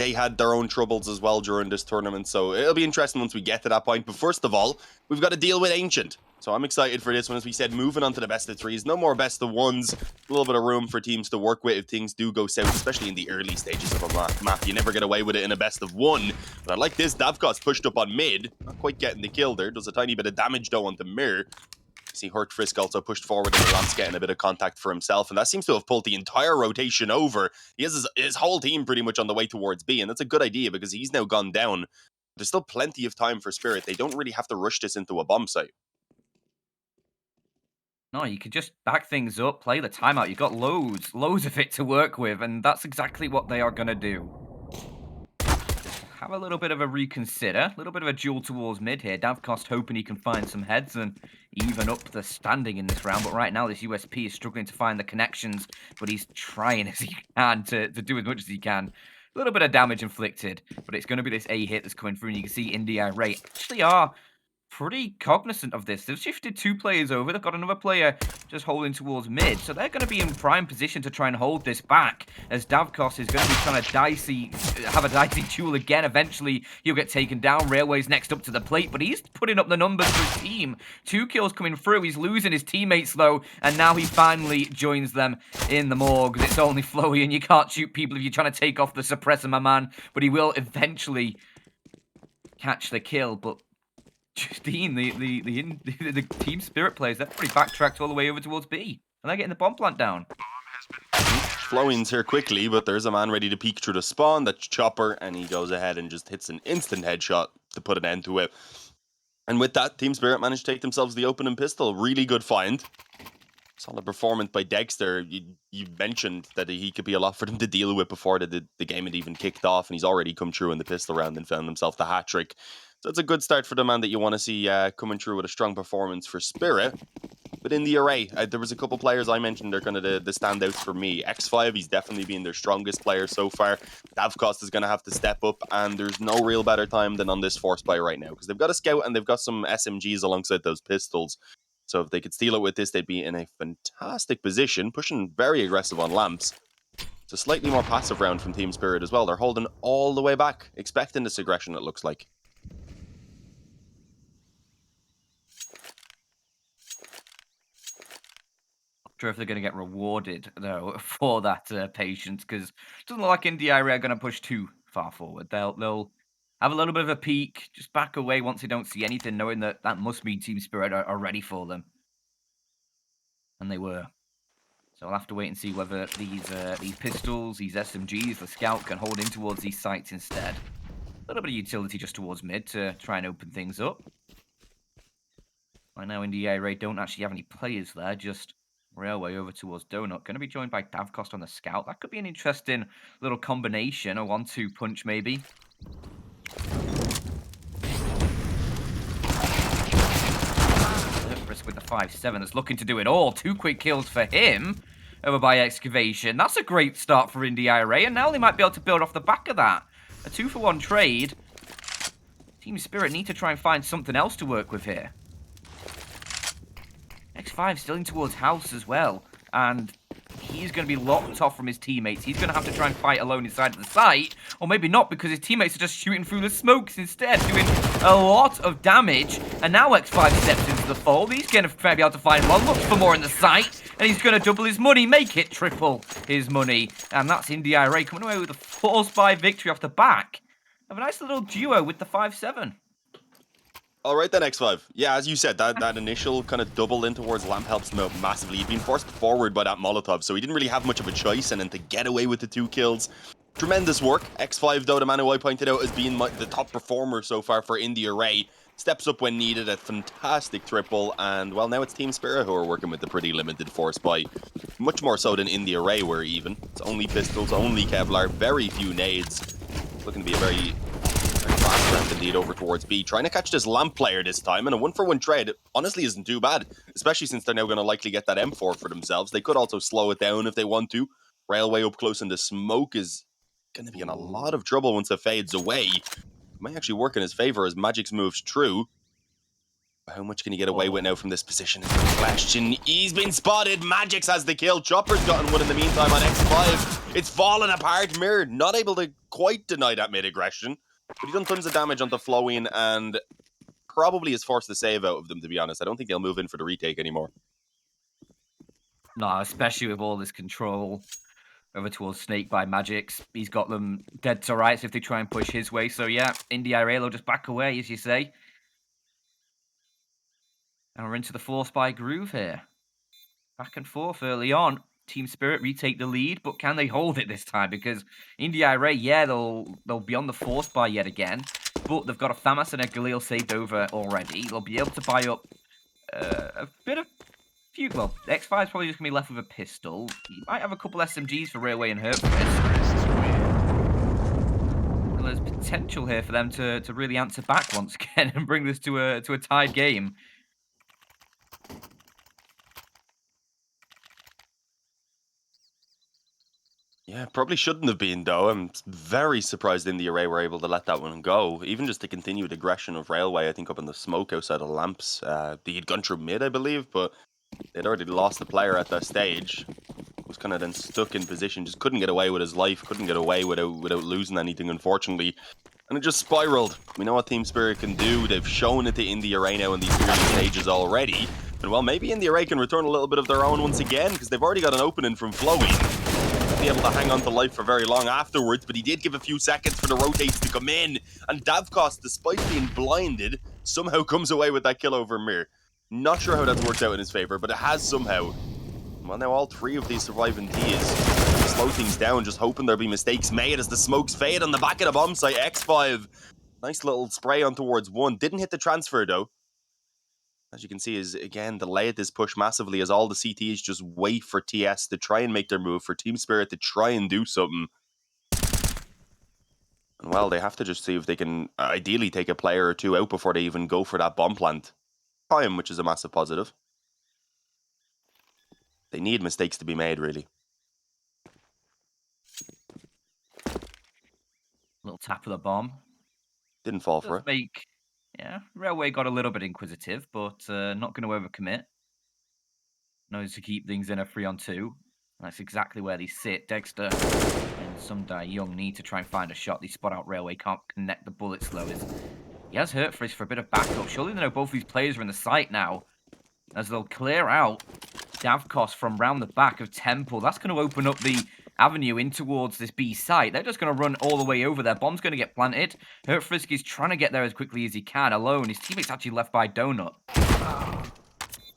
they had their own troubles as well during this tournament, so it'll be interesting once we get to that point. But first of all, we've got to deal with Ancient. So I'm excited for this one. As we said, moving on to the best of threes. No more best of ones. A little bit of room for teams to work with if things do go south, especially in the early stages of a map. You never get away with it in a best of one. But I like this. Davkos pushed up on mid. Not quite getting the kill there. Does a tiny bit of damage, though, on the mirror. See Hurt Frisk also pushed forward in the lamps, getting a bit of contact for himself, and that seems to have pulled the entire rotation over. He has his whole team pretty much on the way towards B, and that's a good idea because he's now gone down. There's still plenty of time for Spirit. They don't really have to rush this into a bomb site. No, you could just back things up, play the timeout. You've got loads of it to work with, and that's exactly what they are going to do. Have a little bit of a reconsider, a little bit of a duel towards mid here. Davkos hoping he can find some heads and even up the standing in this round. But right now, this USP is struggling to find the connections, but he's trying as he can to do as much as he can. A little bit of damage inflicted, but it's going to be this A hit that's coming through, and you can see INDE IRAE actually are pretty cognizant of this. They've shifted 2 players over. They've got another player just holding towards mid. So they're going to be in prime position to try and hold this back, as Davkos is going to be trying to have a dicey duel again. Eventually, he'll get taken down. Railway's next up to the plate, but he's putting up the numbers for his team. 2 kills coming through. He's losing his teammates, though, and now he finally joins them in the morgue. It's only Flowy, and you can't shoot people if you're trying to take off the suppressor, my man. But he will eventually catch the kill, but Dean, the team spirit players, they're pretty backtracked all the way over towards B. And they're getting the bomb plant down. Flowing's here quickly, but there's a man ready to peek through the spawn. That's Chopper, and he goes ahead and just hits an instant headshot to put an end to it. And with that, Team Spirit managed to take themselves the opening pistol. Really good find. Solid performance by Dexter. You mentioned that he could be a lot for them to deal with before the game had even kicked off, and he's already come through in the pistol round and found himself the hat-trick. So it's a good start for the man that you want to see coming through with a strong performance for Spirit. But in the array, there was a couple players I mentioned they're kind of the standouts for me. X5, he's definitely been their strongest player so far. Davkos is going to have to step up, and there's no real better time than on this force buy right now, because they've got a scout and they've got some SMGs alongside those pistols. So if they could steal it with this, they'd be in a fantastic position, pushing very aggressive on lamps. It's a slightly more passive round from Team Spirit as well. They're holding all the way back, expecting this aggression, it looks like. Sure if they're going to get rewarded, though, for that patience, because it doesn't look like INDE IRAE are going to push too far forward. They'll have a little bit of a peek, just back away once they don't see anything, knowing that that must mean Team Spirit are ready for them. And they were. So I'll have to wait and see whether these pistols, these SMGs, the scout can hold in towards these sites instead. A little bit of utility just towards mid to try and open things up. Right now, INDE IRAE don't actually have any players there, just Railway over towards Donut. Going to be joined by Davkos on the scout. That could be an interesting little combination, a 1-2 punch maybe. Risk with the 5-7 that's looking to do it all. 2 quick kills for him over by Excavation. That's a great start for INDE IRAE, and now they might be able to build off the back of that. A 2-for-1 trade. Team Spirit need to try and find something else to work with here. X5 still in towards house as well, and he's going to be locked off from his teammates. He's going to have to try and fight alone inside of the site, or maybe not, because his teammates are just shooting through the smokes instead, doing a lot of damage. And now X5 steps into the fold. He's going to be able to find one, looks for more in the site, and he's going to double his money, make it triple his money. And that's INDE IRAE coming away with a force buy victory off the back of a nice little duo with the 5-7. All right then, X5. Yeah, as you said, that initial kind of double in towards lamp helps him out massively. He'd been forced forward by that Molotov, so he didn't really have much of a choice, and then to get away with the 2 kills. Tremendous work. X5, though, the man who I pointed out as being the top performer so far for INDE IRAE, steps up when needed, a fantastic triple, and, well, now it's Team Spirit who are working with the pretty limited force buy. Much more so than INDE IRAE were even. It's only pistols, only Kevlar, very few nades. It's looking to be a very fast round indeed over towards B. Trying to catch this lamp player this time, and a 1-for-1 trade honestly isn't too bad, especially since they're now going to likely get that M4 for themselves. They could also slow it down if they want to. Railway up close in the smoke is going to be in a lot of trouble once it fades away. It might actually work in his favor as Magix moves through. How much can he get away with now from this position is the question. He's been spotted. Magix has the kill. Chopper's gotten one in the meantime on X5. It's falling apart. Mirror not able to quite deny that mid-aggression. But he's done tons of damage onto Flowing and probably has forced the save out of them, to be honest. I don't think they'll move in for the retake anymore. No, especially with all this control over towards Snake by Magix. He's got them dead to rights if they try and push his way. So yeah, INDE IRAE will just back away, as you say. And we're into the force by groove here. Back and forth early on. Team Spirit retake the lead, but can they hold it this time? Because INDE IRAE, yeah, they'll be on the force buy yet again, but they've got a FAMAS and a Galil saved over already. They'll be able to buy up a bit of few. Well, X5 is probably just gonna be left with a pistol. He might have a couple SMGs for Railway and Hertford. Well, there's potential here for them to really answer back once again and bring this to a tied game. Yeah, probably shouldn't have been, though. I'm very surprised INDE IRAE were able to let that one go. Even just the continued aggression of Railway, I think, up in the smoke outside of Lamps. They had gone through mid, I believe, but they'd already lost the player at that stage. Was kind of then stuck in position, just couldn't get away with his life, couldn't get away without losing anything, unfortunately. And it just spiraled. We know what Team Spirit can do. They've shown it to INDE IRAE now in these early stages already. And well, maybe INDE IRAE can return a little bit of their own once again, because they've already got an opening from Flowing. Be able to hang on to life for very long afterwards, but he did give a few seconds for the rotates to come in, and Davkos, despite being blinded, somehow comes away with that kill over Mir. Not sure how that's worked out in his favor, but it has somehow. Well, now all three of these surviving Ts slow things down, just hoping there'll be mistakes made as the smokes fade on the back of the bomb site. X5, nice little spray on towards one, didn't hit the transfer though. As you can see, is again delayed this push massively as all the CTs just wait for TS to try and make their move, for Team Spirit to try and do something. And well, they have to just see if they can ideally take a player or two out before they even go for that bomb plant. Time, which is a massive positive. They need mistakes to be made, really. Little tap of the bomb. Didn't fall for it. Yeah, Railway got a little bit inquisitive, but not going to overcommit. Knows to keep things in a 3-on-2. That's exactly where they sit. Dexter and Sumdai Young need to try and find a shot. They spot out Railway, can't connect the bullets though. He has Hertford for a bit of backup. Surely they know both these players are in the site now, as they'll clear out Davkos from round the back of Temple. That's going to open up the avenue in towards this B site. They're just going to run all the way over there. Bomb's going to get planted. Hertfrisk trying to get there as quickly as he can alone. His teammate's actually left by Donut.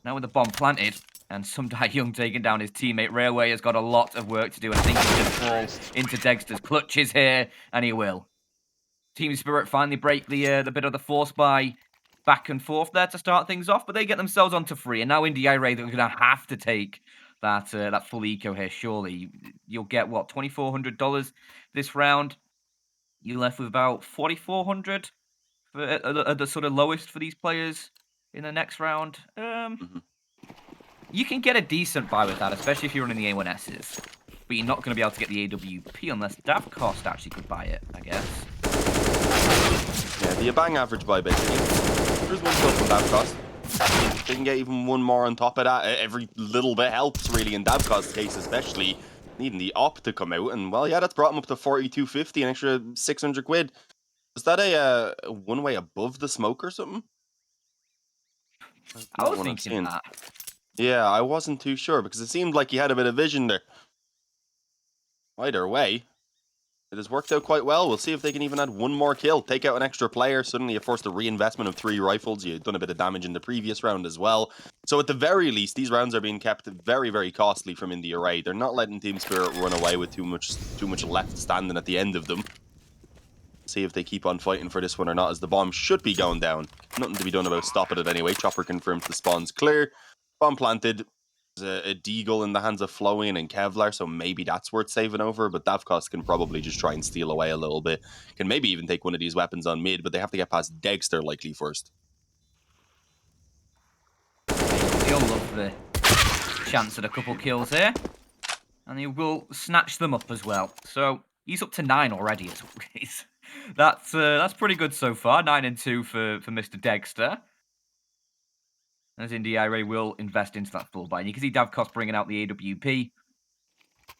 Now with the bomb planted, and Sumdai Young taking down his teammate, Railway has got a lot of work to do. I think he's going to fall into Dexter's clutches here, and he will. Team Spirit finally break the bit of the force by back and forth there to start things off, but they get themselves onto 3, and now INDE IRAE, they're going to have to take that full eco here, surely. You'll get, what, $2,400 this round? You're left with about $4,400 at the sort of lowest for these players in the next round. You can get a decent buy with that, especially if you're running the A1Ss. But you're not going to be able to get the AWP unless Davkos actually could buy it, I guess. Yeah, the bang average buy basically. There's one kill from Davkos. They can get even one more on top of that. Every little bit helps, really, in Davkos' case, especially needing the op to come out. And well, yeah, that's brought him up to 4,250, an extra 600 quid. Was that a one-way above the smoke or something? I was thinking that. Yeah, I wasn't too sure because it seemed like he had a bit of vision there. Either way, it has worked out quite well. We'll see if they can even add one more kill. Take out an extra player. Suddenly, of course, the reinvestment of 3 rifles. You've done a bit of damage in the previous round as well. So at the very least, these rounds are being kept very, very costly from INDE IRAE. They're not letting Team Spirit run away with too much left standing at the end of them. See if they keep on fighting for this one or not, as the bomb should be going down. Nothing to be done about stopping it anyway. Chopper confirms the spawn's clear. Bomb planted. There's a Deagle in the hands of Flowing and Kevlar, so maybe that's worth saving over, but Davkos can probably just try and steal away a little bit. Can maybe even take one of these weapons on mid, but they have to get past Dexter likely first. You'll love the chance at a couple kills here, and he will snatch them up as well. So he's up to 9 already. That's pretty good so far. 9 and 2 for Mr. Dexter. as INDE IRAE will invest into that full buy. And you can see Davkos bringing out the AWP.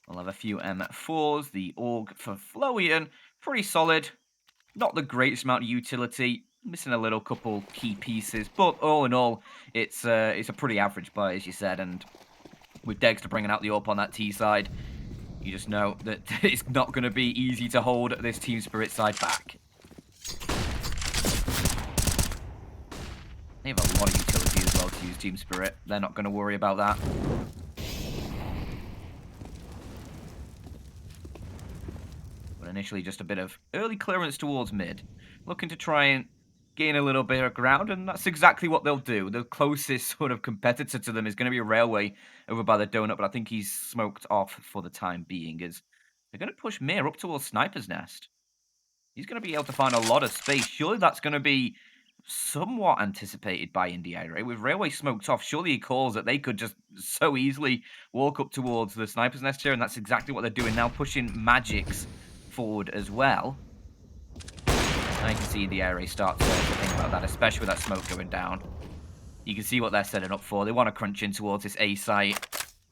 We'll have a few M4s, the AUG for Florian, pretty solid. Not the greatest amount of utility, missing a little couple key pieces, but all in all, it's a pretty average buy, as you said. And with Dexter bringing out the AWP on that T side, you just know that it's not going to be easy to hold this Team Spirit side back. They have a lot of utility as well to use Team Spirit. They're not going to worry about that. But initially, just a bit of early clearance towards mid. Looking to try and gain a little bit of ground, and that's exactly what they'll do. The closest sort of competitor to them is going to be a Railway over by the donut, but I think he's smoked off for the time being, as they're going to push Mir up towards Sniper's Nest. He's going to be able to find a lot of space. Surely that's going to be somewhat anticipated by INDE IRAE. With Railway smoked off, surely he calls that they could just so easily walk up towards the Sniper's Nest here, and that's exactly what they're doing now, pushing Magix forward as well. Now you can see the IRAE start to think about that, especially with that smoke going down. You can see what they're setting up for. They want to crunch in towards this A site.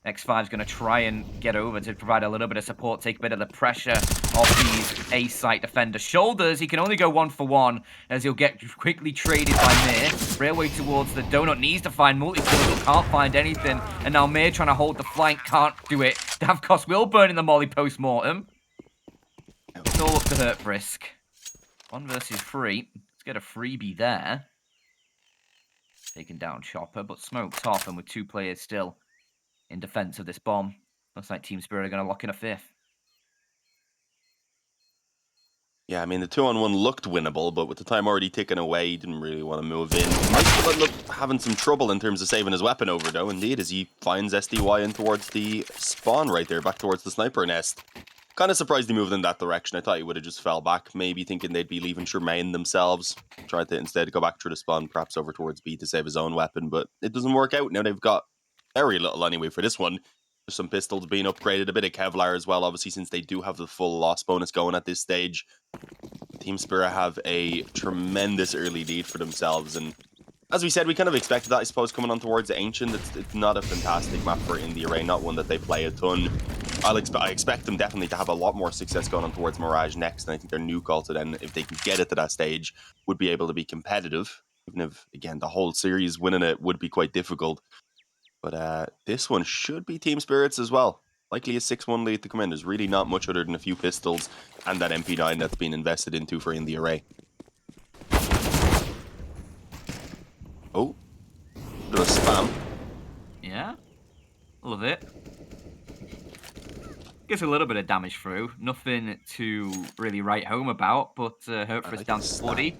X5's going to try and get over to provide a little bit of support, take a bit of the pressure off these A site defender shoulders. He can only go 1-for-1 as he'll get quickly traded by Mir. Railway towards the donut, needs to find multi-kills, but can't find anything. And now Mir trying to hold the flank, can't do it. Davkos will burn in the molly post-mortem. It's all up to Hurtfrisk. 1 versus 3. Let's get a freebie there. Taking down Chopper, but smoked off, and with 2 players still in defense of this bomb. Looks like Team Spirit are going to lock in a 5th. Yeah, I mean, the 2-on-1 looked winnable, but with the time already ticking away, he didn't really want to move in. Might still end up having some trouble in terms of saving his weapon over, though, indeed, as he finds SDY in towards the spawn right there, back towards the sniper nest. Kind of surprised he moved in that direction. I thought he would have just fell back, maybe thinking they'd be leaving Tremaine themselves. Tried to instead go back through the spawn, perhaps over towards B to save his own weapon, but it doesn't work out. Now they've got very little anyway for this one. There's some pistols being upgraded, a bit of Kevlar as well, obviously, since they do have the full loss bonus going at this stage. Team Spirit have a tremendous early lead for themselves, and as we said, we kind of expected that, I suppose, coming on towards Ancient. It's not a fantastic map for INDE IRAE, not one that they play a ton. I expect them definitely to have a lot more success going on towards Mirage next, and I think their new call to then, if they can get it to that stage, would be able to be competitive. Even if, again, the whole series winning it would be quite difficult. But this one should be Team Spirit's as well. Likely a 6-1 lead to come in. There's really not much other than a few pistols and that MP9 that's been invested into for INDE IRAE. Oh, bit of spam. Yeah, love it. Gets a little bit of damage through. Nothing to really write home about, but Hurtfrisk down to 40.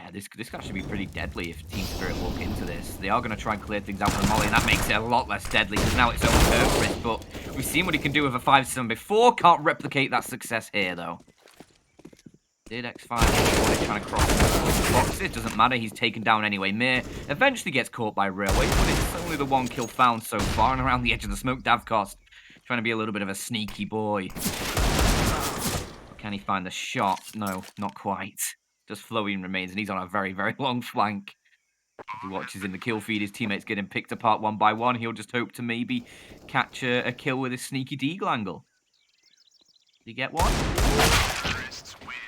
Yeah, this could actually be pretty deadly if Team Spirit walk into this. They are going to try and clear things out with Molly, and that makes it a lot less deadly, because now it's only Hurtfrisk, but we've seen what he can do with a 5-7 before. Can't replicate that success here, though. Did X5 trying to cross the box? It doesn't matter, he's taken down anyway. Mir eventually gets caught by Railway, but it's only the 1 kill found so far, and around the edge of the smoke, Davkos trying to be a little bit of a sneaky boy. Can he find the shot? No, not quite. Just Florian remains, and he's on a very, very long flank. As he watches in the kill feed, his teammates getting picked apart 1 by 1. He'll just hope to maybe catch a kill with his sneaky deagle angle. Did he get one?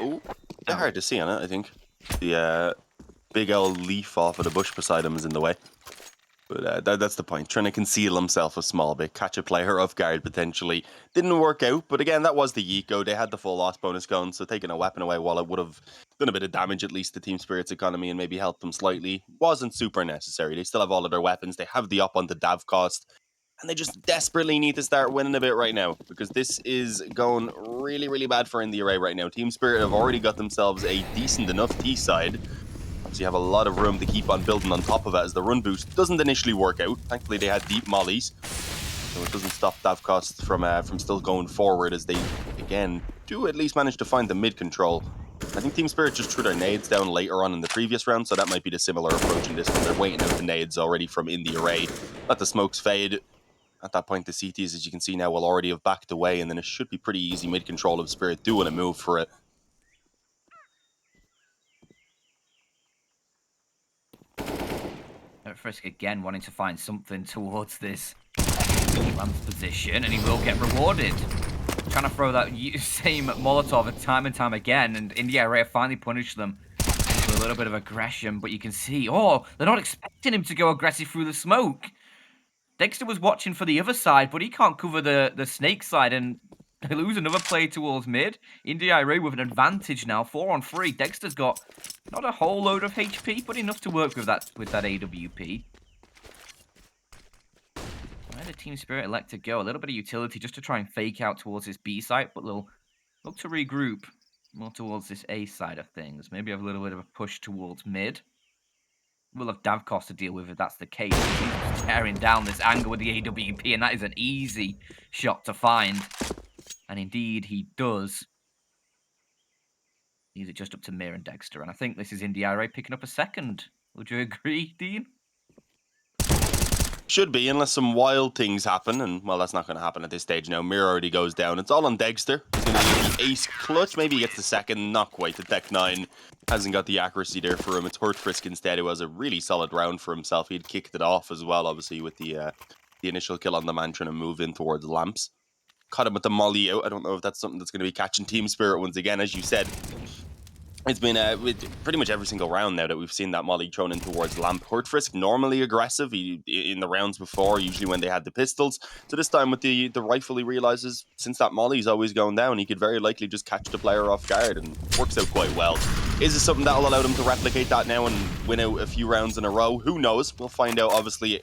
Oh, they're hard to see on it, I think. The big old leaf off of the bush beside him is in the way. But that's the point. Trying to conceal himself a small bit, catch a player off guard potentially. Didn't work out, but again, that was the Eco. They had the full loss bonus going, so taking a weapon away, while it would have done a bit of damage at least to Team Spirit's economy and maybe helped them slightly, wasn't super necessary. They still have all of their weapons. They have the up on the Davkos, and they just desperately need to start winning a bit right now, because this is going really, really bad for INDE IRAE right now. Team Spirit have already got themselves a decent enough T side. So you have a lot of room to keep on building on top of it, as the run boost doesn't initially work out. Thankfully, they had deep mollies, so it doesn't stop Davkos from still going forward, as they, again, do at least manage to find the mid control. I think Team Spirit just threw their nades down later on in the previous round, so that might be the similar approach in this one. They're waiting out the nades already from INDE IRAE. Let the smokes fade. At that point, the CTs, as you can see now, will already have backed away, and then it should be pretty easy mid control of Spirit doing a move for it. Frisk again wanting to find something towards this Lamb's position, and he will get rewarded. Trying to throw that same Molotov time and time again, and INDE IRAE finally punished them with a little bit of aggression, but you can see, oh, they're not expecting him to go aggressive through the smoke. Dexter was watching for the other side, but he can't cover the snake side, and they lose another play towards mid. INDE IRAE with an advantage now, 4-on-3. Dexter's got not a whole load of HP, but enough to work with that AWP. Where did Team Spirit elect to go? A little bit of utility just to try and fake out towards this B site, but they'll look to regroup more towards this A side of things. Maybe have a little bit of a push towards mid. We'll have Davkos to deal with if that's the case. He's tearing down this angle with the AWP, and that is an easy shot to find. And indeed, he does. Leaves it just up to Mir and Dexter, and I think this is INDE IRAE picking up a second. Would you agree, Dean? Should be, unless some wild things happen, and well, that's not going to happen at this stage now. Mir already goes down. It's all on Dexter. He's going to do the ace clutch. Maybe he gets the second, not quite. The Tech 9 hasn't got the accuracy there for him. It's Frisk instead, who has a really solid round for himself. He'd kicked it off as well, obviously, with the initial kill on the man trying to move in towards Lamps. Caught him with the molly out. I don't know if that's something that's going to be catching Team Spirit once again, as you said. It's been pretty much every single round now that we've seen that molly thrown in towards Lamp. Frisk normally aggressive in the rounds before, usually when they had the pistols. So this time with the rifle, he realizes since that molly's always going down, he could very likely just catch the player off guard, and works out quite well. Is it something that'll allow them to replicate that now and win out a few rounds in a row? Who knows? We'll find out, obviously,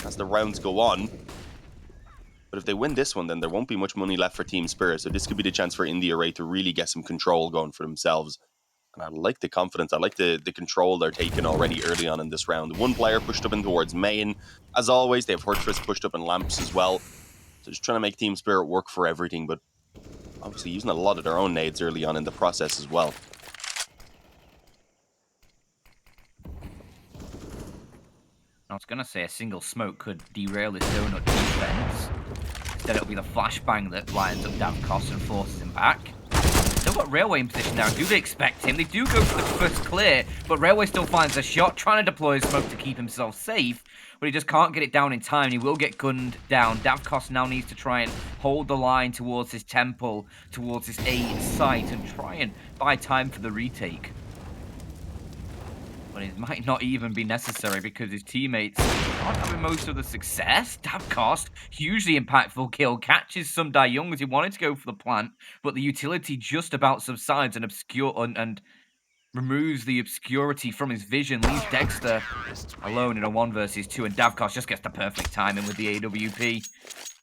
as the rounds go on. But if they win this one, then there won't be much money left for Team Spirit. So this could be the chance for INDE IRAE to really get some control going for themselves. And I like the confidence. I like the control they're taking already early on in this round. One player pushed up in towards main. As always, they have Frisk pushed up in Lamps as well. So just trying to make Team Spirit work for everything, but obviously using a lot of their own nades early on in the process as well. I was going to say a single smoke could derail this donut defense. Instead, it'll be the flashbang that blinds up Davkos and forces him back. Still got Railway in position now. Do they expect him? They do go for the first clear, but Railway still finds a shot, trying to deploy his smoke to keep himself safe, but he just can't get it down in time. He will get gunned down. Davkos now needs to try and hold the line towards his temple, towards his A site, and try and buy time for the retake. But it might not even be necessary because his teammates aren't having most of the success. Davkos, hugely impactful kill, catches some Young as he wanted to go for the plant, but the utility just about subsides and removes the obscurity from his vision, leaves Dexter alone in a 1 versus 2, and Davkos just gets the perfect timing with the AWP.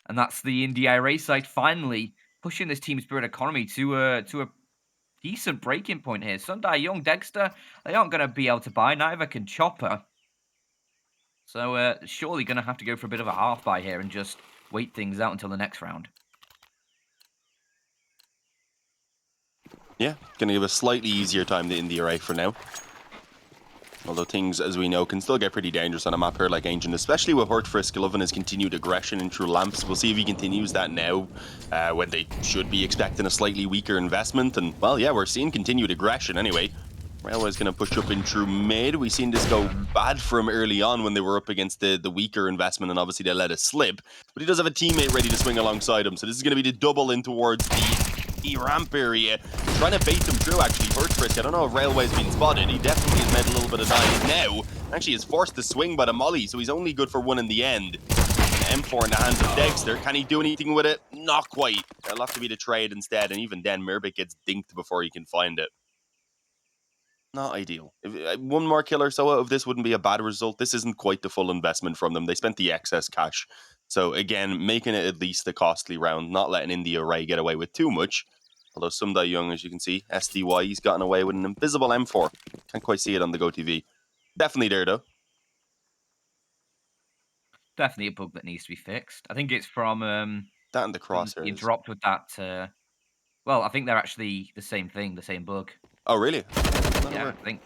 And that's the INDE IRAE side finally pushing this Team Spirit economy to a decent breaking point here. Young, Dexter, they aren't going to be able to buy. Neither can Chopper. So surely going to have to go for a bit of a half buy here and just wait things out until the next round. Yeah, going to give a slightly easier time to INDE IRAE for now. Although things, as we know, can still get pretty dangerous on a map here like Ancient, especially with Frisk loving his continued aggression in through Lamps. We'll see if he continues that now, when they should be expecting a slightly weaker investment. And, well, yeah, we're seeing continued aggression anyway. Railway's going to push up in through mid. We've seen this go bad for him early on when they were up against the weaker investment, and obviously they let it slip. But he does have a teammate ready to swing alongside him, so this is going to be the double in towards the E-ramp area. Trying to bait them through, actually. Frisk, I don't know if Railway's been spotted. He definitely has made a little bit of damage now. Actually, is forced to swing by the molly, so he's only good for one in the end. And M4 in the hands of Dexter. Can he do anything with it? Not quite. It'll have to be the trade instead, and even then, Mirbik gets dinked before he can find it. Not ideal. One more kill or so out of this wouldn't be a bad result. This isn't quite the full investment from them. They spent the excess cash. So again, making it at least a costly round, not letting INDE IRAE get away with too much. Although Young, as you can see, SDY, he's gotten away with an invisible M4. Can't quite see it on the GoTV. Definitely there, though. Definitely a bug that needs to be fixed. I think it's from that and the crosshairs. He dropped with that. Well, I think they're actually the same thing, the same bug. Oh, really? Yeah, I think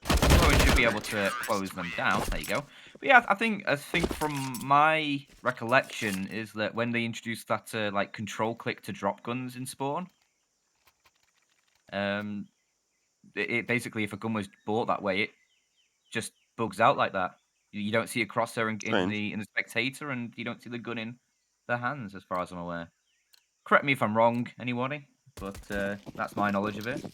we should be able to close them down. There you go. But yeah, I think from my recollection is that when they introduced that like control click to drop guns in spawn, it basically, if a gun was bought that way, it just bugs out like that. You don't see a crosshair Strange. in the spectator, and you don't see the gun in their hands, as far as I'm aware. Correct me if I'm wrong, anybody, but that's my knowledge of it.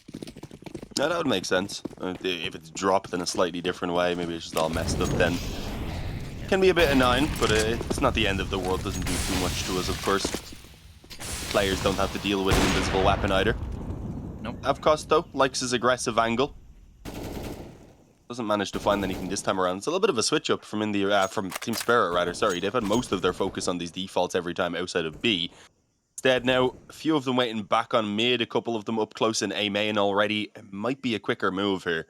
No, that would make sense. If it's dropped in a slightly different way, maybe it's just all messed up then. Yeah. Can be a bit annoying, but it's not the end of the world. Doesn't do too much to us, of course. Players don't have to deal with an invisible weapon either. Nope. Avcost, though, likes his aggressive angle. Doesn't manage to find anything this time around. It's a little bit of a switch up from from Team Spirit, rather. Sorry, they've had most of their focus on these defaults every time outside of B. Instead, now a few of them waiting back on mid, a couple of them up close in A main already. It might be a quicker move here.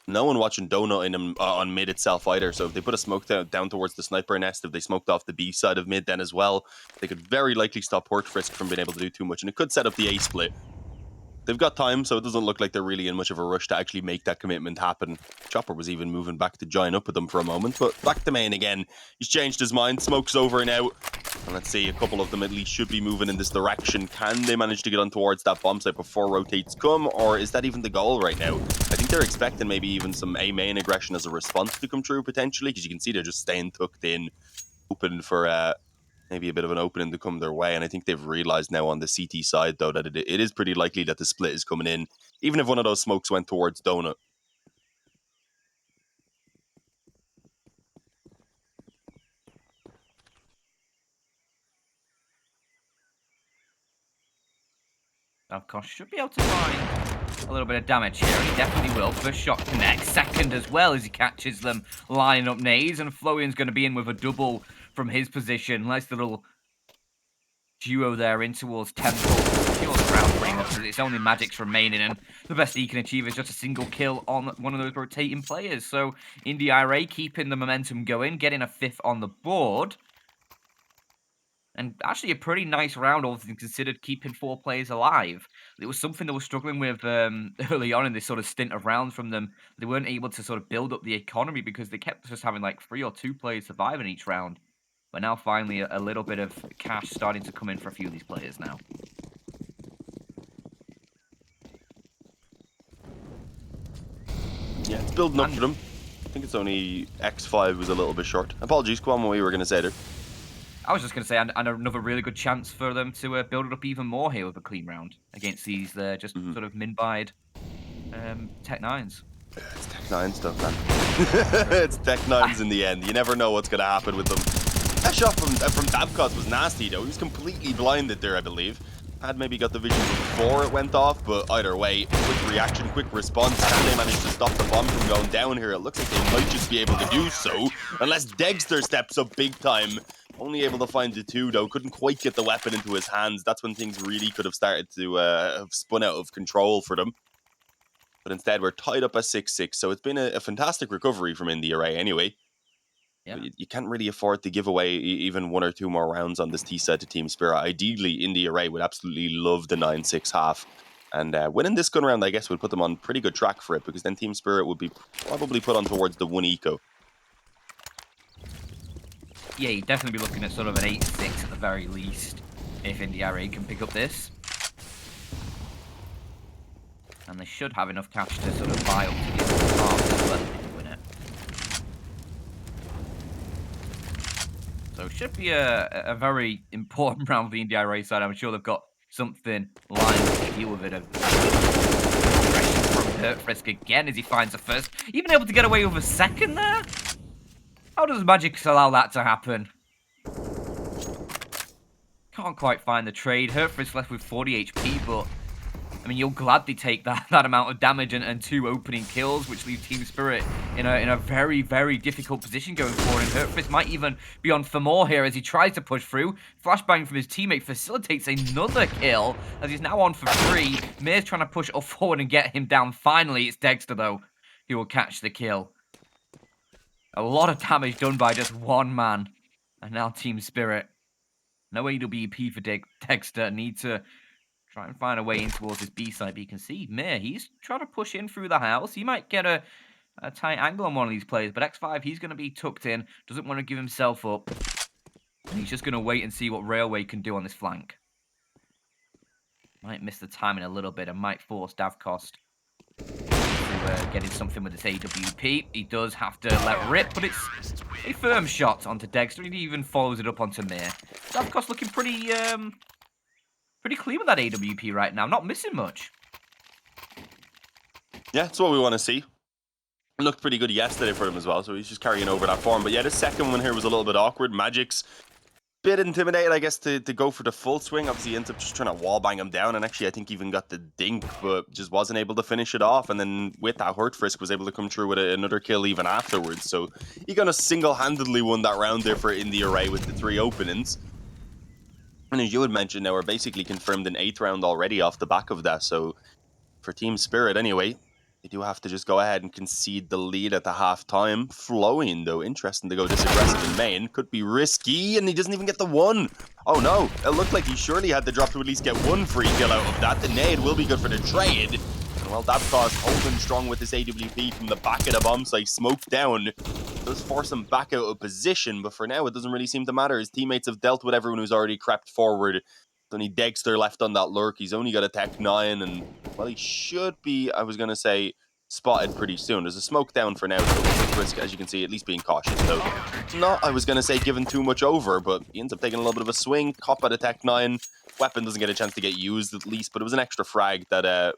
No one watching Donut in him on mid itself either. So if they put a smoke down towards the sniper nest, if they smoked off the B side of mid then as well, they could very likely stop Frisk from being able to do too much, and it could set up the A split. They've got time, so it doesn't look like they're really in much of a rush to actually make that commitment happen. Chopper was even moving back to join up with them for a moment, but back to main again. He's changed his mind. Smoke's over now. And let's see, a couple of them at least should be moving in this direction. Can they manage to get on towards that bomb site before rotates come, or is that even the goal right now? I think they're expecting maybe even some A main aggression as a response to come true, potentially, because you can see they're just staying tucked in, open for maybe a bit of an opening to come their way. And I think they've realized now on the CT side, though, that it is pretty likely that the split is coming in, even if one of those smokes went towards Donut. Of course, should be able to find a little bit of damage here. He definitely will. First shot connects. Second as well as he catches them lining up nades. And Florian's going to be in with a double from his position. Nice little duo there in towards Temple. Kills the round pretty much. It's only Magic's remaining, and the best he can achieve is just a single kill on one of those rotating players. So INDE IRAE keeping the momentum going, getting a 5th on the board. And actually a pretty nice round, all things considered, keeping 4 players alive. It was something they were struggling with early on in this sort of stint of rounds from them. They weren't able to sort of build up the economy because they kept just having like 3 or 2 players surviving each round. But now finally a little bit of cash starting to come in for a few of these players now. Yeah, it's building up for them. I think it's only X5 was a little bit short. Apologies, go on what you were going to say there. I was just going to say, and another really good chance for them to build it up even more here with a clean round against these just sort of min-bide Tech 9s. It's Tech 9 stuff, man. It's Tech 9s in the end. You never know what's going to happen with them. That shot from Davkos was nasty, though. He was completely blinded there, I believe. Had maybe got the vision before it went off, but either way, quick reaction, quick response. Can they manage to stop the bomb from going down here? It looks like they might just be able to do so, unless Dexter steps up big time. Only able to find the 2, though. Couldn't quite get the weapon into his hands. That's when things really could have started to have spun out of control for them. But instead, we're tied up at 6-6, so it's been a fantastic recovery from INDE IRAE anyway. Yeah. You can't really afford to give away even 1 or 2 more rounds on this T-side to Team Spirit. Ideally, INDE IRAE would absolutely love the 9-6 half. And winning this gun round, I guess, would put them on pretty good track for it, because then Team Spirit would be probably put on towards the 1 eco. Yeah, you'd definitely be looking at sort of an 8-6 at the very least, if INDE IRAE can pick up this. And they should have enough cash to sort of buy up to the half as well if they can win it. So it should be a very important round for the INDE IRAE side. I'm sure they've got something lined to deal with it. From Frisk again as he finds the first. Even able to get away with a second there? How does Magic allow that to happen? Can't quite find the trade. Frisk left with 40 HP, but I mean, you'll gladly take that amount of damage and 2 opening kills, which leaves Team Spirit in a very, very difficult position going forward. And Frisk might even be on for more here as he tries to push through. Flashbang from his teammate facilitates another kill as he's now on for 3. Mir's trying to push up forward and get him down. Finally, it's Dexter, though, who will catch the kill. A lot of damage done by just 1 man. And now Team Spirit. No AWP for Dexter. Need to try and find a way in towards his B side. But you can see Mir, he's trying to push in through the house. He might get a tight angle on one of these players. But X5, he's going to be tucked in. Doesn't want to give himself up. And he's just going to wait and see what Railway can do on this flank. Might miss the timing a little bit and might force Davkost to getting something with this AWP. He does have to let rip, but it's a firm shot onto Dexter. He even follows it up onto Mir. Davkos looking pretty clean with that AWP right now, not missing much. Yeah, that's what we want to see. Looked pretty good yesterday for him as well, so he's just carrying over that form. But yeah, the second one here was a little bit awkward. Magic's bit intimidated, I guess, to go for the full swing. Obviously, he ends up just trying to wallbang him down, and actually, I think even got the dink, but just wasn't able to finish it off. And then with that, Hurtfrisk was able to come through with another kill even afterwards. So he kind of single-handedly won that round there for INDE IRAE with the 3 openings. And as you had mentioned, now we're basically confirmed an 8th round already off the back of that. So for Team Spirit, anyway, they do have to just go ahead and concede the lead at the half-time. Flowing, though, interesting to go this aggressive in main. Could be risky, and he doesn't even get the 1. Oh, no. It looked like he surely had the drop to at least get 1 free kill out of that. The nade will be good for the trade. And well, Davkos holding strong with this AWP from the back of the bomb site. Smoked down. Does force him back out of position, but for now, it doesn't really seem to matter. His teammates have dealt with everyone who's already crept forward. Only Dexter left on that lurk. He's only got a Tech 9, and, well, he should be, I was going to say, spotted pretty soon. There's a smoke down for now, so risk, as you can see, at least being cautious. So, not, I was going to say, giving too much over, but he ends up taking a little bit of a swing. Cop at a Tech 9. Weapon doesn't get a chance to get used, at least, but it was an extra frag that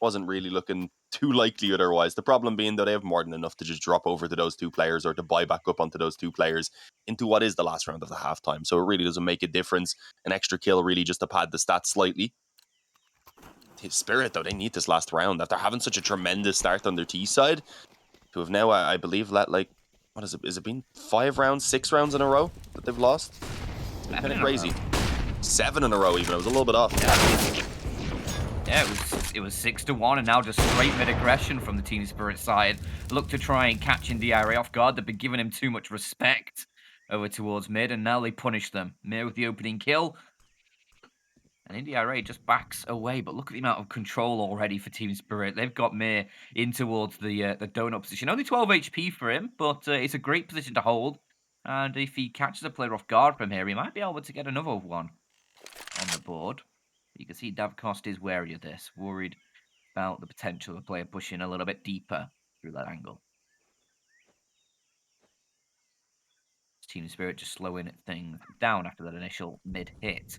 wasn't really looking too likely otherwise. The problem being that they have more than enough to just drop over to those 2 players or to buy back up onto those 2 players into what is the last round of the halftime. So it really doesn't make a difference. An extra kill really just to pad the stats slightly. His Spirit, though, they need this last round. After having such a tremendous start on their T side, to have now, I believe, let, like, what is it? Is it been 5 rounds, 6 rounds in a row that they've lost? It's been kind of crazy. 7 in a row, even. I was a little bit off. Yeah, it was 6-1, and now just straight mid-aggression from the Team Spirit side. Look to try and catch INDE IRAE off guard. They've been giving him too much respect over towards mid, and now they punish them. Mir with the opening kill. And INDE IRAE just backs away, but look at the amount of control already for Team Spirit. They've got Mir in towards the donut position. Only 12 HP for him, but it's a great position to hold. And if he catches a player off guard from here, he might be able to get another one on the board. You can see Davkos is wary of this, worried about the potential of a player pushing a little bit deeper through that angle. Team Spirit just slowing things down after that initial mid-hit.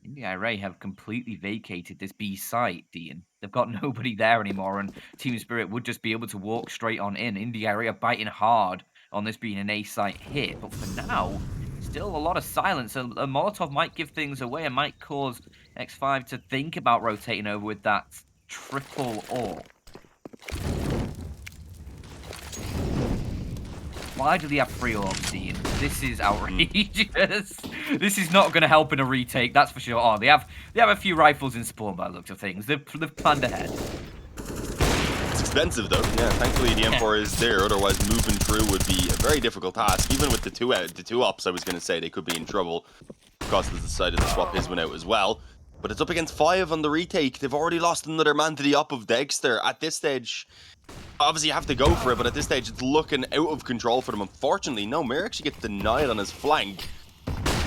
INDE IRAE have completely vacated this B site, Dean. They've got nobody there anymore, and Team Spirit would just be able to walk straight on in. INDE IRAE are biting hard on this being an A site hit, but for now, still a lot of silence. A Molotov might give things away and might cause X5 to think about rotating over with that triple AWP. Why do they have 3 AWPs, Dean? This is outrageous. This is not going to help in a retake, that's for sure. Oh, they have a few rifles in spawn by the looks of things. They've planned ahead. It's expensive, though. Yeah, thankfully the M4 is there. Otherwise, moving through would be a very difficult task. Even with the two ops, I was going to say, they could be in trouble. Cost has decided to swap his one out as well. But it's up against 5 on the retake. They've already lost another man to the op of Dexter. At this stage, obviously you have to go for it, but at this stage it's looking out of control for them. Unfortunately, no, Mir actually gets denied on his flank.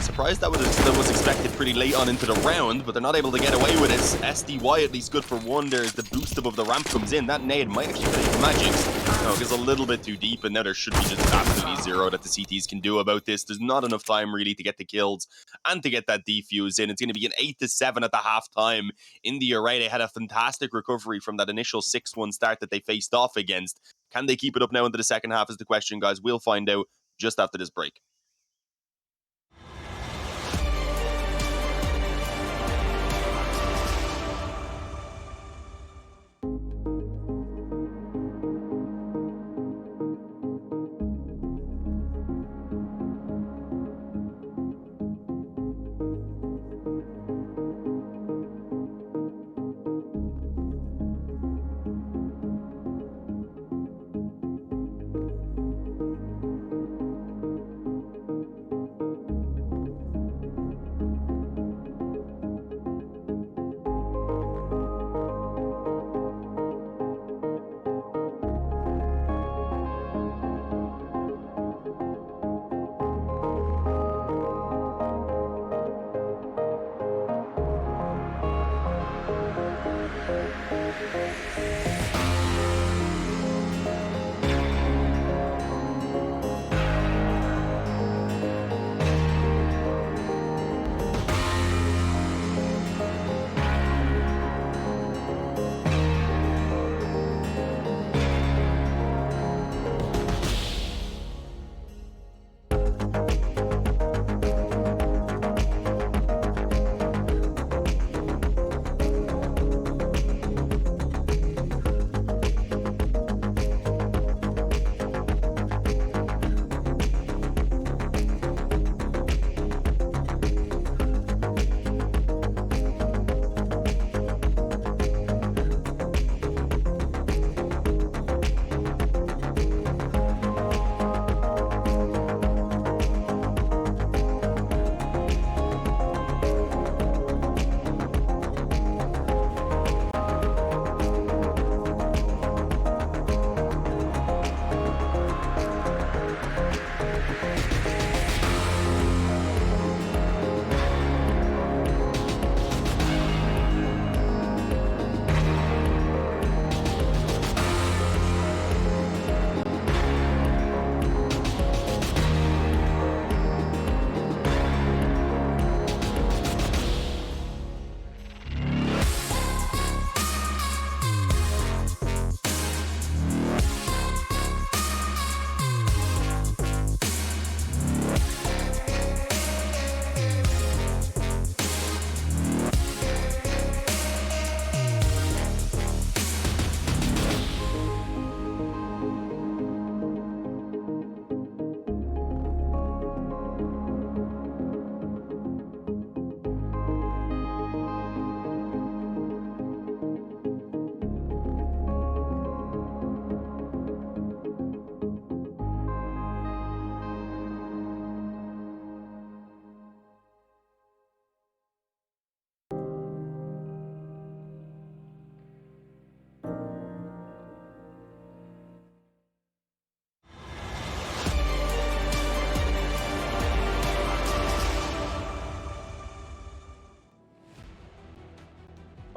Surprised that was expected pretty late on into the round, but they're not able to get away with it. SDY at least good for 1 there as the boost above the ramp comes in. That nade might actually finish Magic's. No, it goes a little bit too deep, and now there should be just absolutely 0 that the CTs can do about this. There's not enough time really to get the kills and to get that defuse in. It's going to be an 8-7 at the half-time. INDE IRAE, they had a fantastic recovery from that initial 6-1 start that they faced off against. Can they keep it up now into the second half is the question, guys. We'll find out just after this break.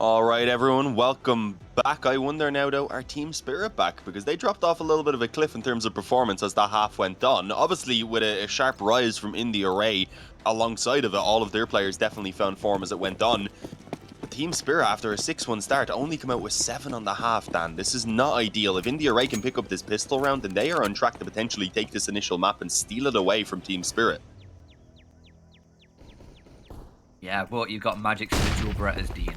All right, everyone, welcome back. I wonder now, though, are Team Spirit back? Because they dropped off a little bit of a cliff in terms of performance as that half went on. Obviously, with a sharp rise from INDE IRAE alongside of it, all of their players definitely found form as it went on. But Team Spirit, after a 6-1 start, only come out with 7 on the half, Dan. This is not ideal. If INDE IRAE can pick up this pistol round, then they are on track to potentially take this initial map and steal it away from Team Spirit. Yeah, but you've got Magic's and the dual Berettas, Dean.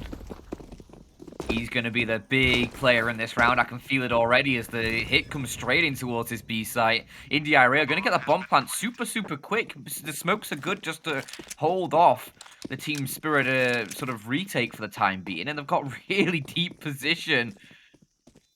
He's going to be the big player in this round. I can feel it already as the hit comes straight in towards his B site. INDE IRAE are going to get the bomb plant super quick. The smokes are good just to hold off the Team Spirit sort of retake for the time being. And they've got really deep position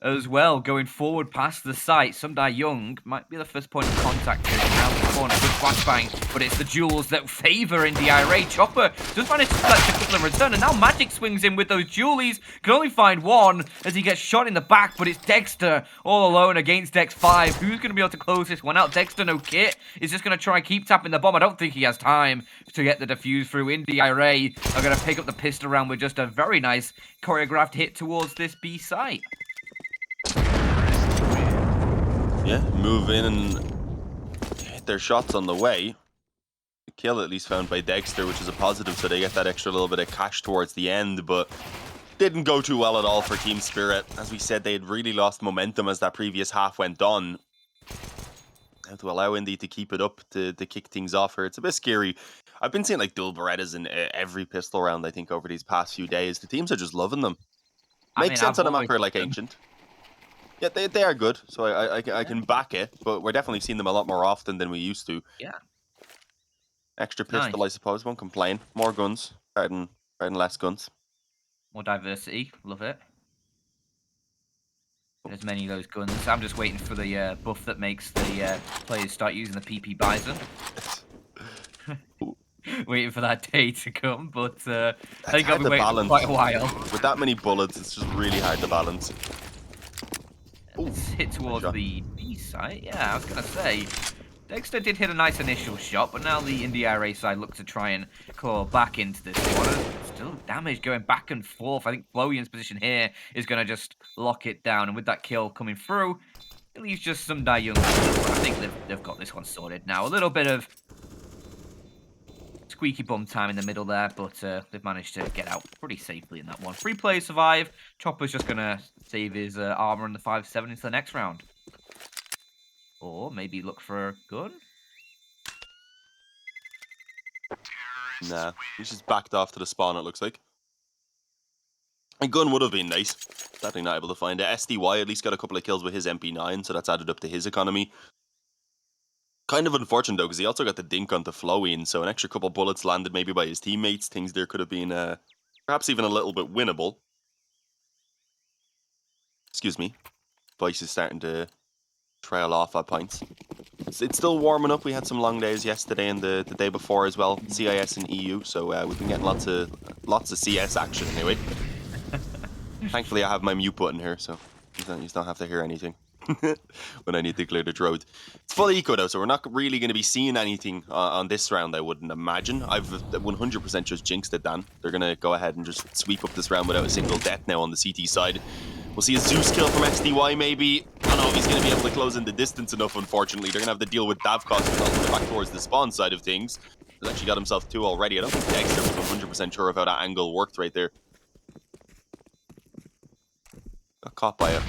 as well, going forward past the site. Sundai Young might be the first point of contact here around the corner. Good flashbang, but it's the duels that favour INDE IRAE. Chopper does manage to collect a couple of return, and now Magic swings in with those dualies. Can only find one as he gets shot in the back, but it's Dexter all alone against Dex5. Who's going to be able to close this one out? Dexter, no kit, is just going to try and keep tapping the bomb. I don't think he has time to get the defuse through. INDE IRAE are going to pick up the pistol round with just a very nice choreographed hit towards this B site. Yeah, move in and hit their shots on the way. The kill at least found by Dexter, which is a positive, so they get that extra little bit of cash towards the end, but didn't go too well at all for Team Spirit. As we said, they had really lost momentum as that previous half went on. Now to allow INDE to keep it up to kick things off here, it's a bit scary. I've been seeing like dual Berettas in every pistol round, I think, over these past few days. The teams are just loving them. Makes sense on a map like Ancient. Yeah, they are good, so I can back it, but we're definitely seeing them a lot more often than we used to. Yeah. Extra pistol, I suppose, won't complain. More guns, rather than less guns. More diversity, love it. There's many of those guns. I'm just waiting for the buff that makes the players start using the PP Bison. Waiting for that day to come, but I think I'll be waiting for quite a while. With that many bullets, it's just really hard to balance. Let's hit towards the B site. Yeah, I was going to say, Dexter did hit a nice initial shot, but now the INDE IRAE side look to try and claw back into this one. Still damage going back and forth. I think Florian's position here is going to just lock it down, and with that kill coming through, it leaves just Sundai Young. I think they've got this one sorted now. A little bit of squeaky bum time in the middle there, but they've managed to get out pretty safely in that one. 3 players survive. Chopper's just going to save his armor and the 5-7 into the next round. Or maybe look for a gun? Nah, he's just backed off to the spawn, it looks like. A gun would have been nice. Sadly not able to find it. SDY at least got a couple of kills with his MP9, so that's added up to his economy. Kind of unfortunate, though, because he also got the dink onto Floween, so an extra couple bullets landed maybe by his teammates. Things there could have been perhaps even a little bit winnable. Excuse me. Voice is starting to trail off at points. It's still warming up. We had some long days yesterday and the day before as well. CIS and EU, so we've been getting lots of CS action anyway. Thankfully, I have my mute button here, so you don't have to hear anything when I need to clear the throat. It's full eco though, so we're not really going to be seeing anything on this round, I wouldn't imagine. I've 100% just jinxed it, Dan. They're going to go ahead and just sweep up this round without a single death now on the CT side. We'll see a Zeus kill from XDY maybe. I don't know if he's going to be able to close in the distance enough, unfortunately. They're going to have to deal with Davkos back towards the spawn side of things. He's actually got himself 2 already. I don't think Dexter was 100% sure of how that angle worked right there. Got caught by it.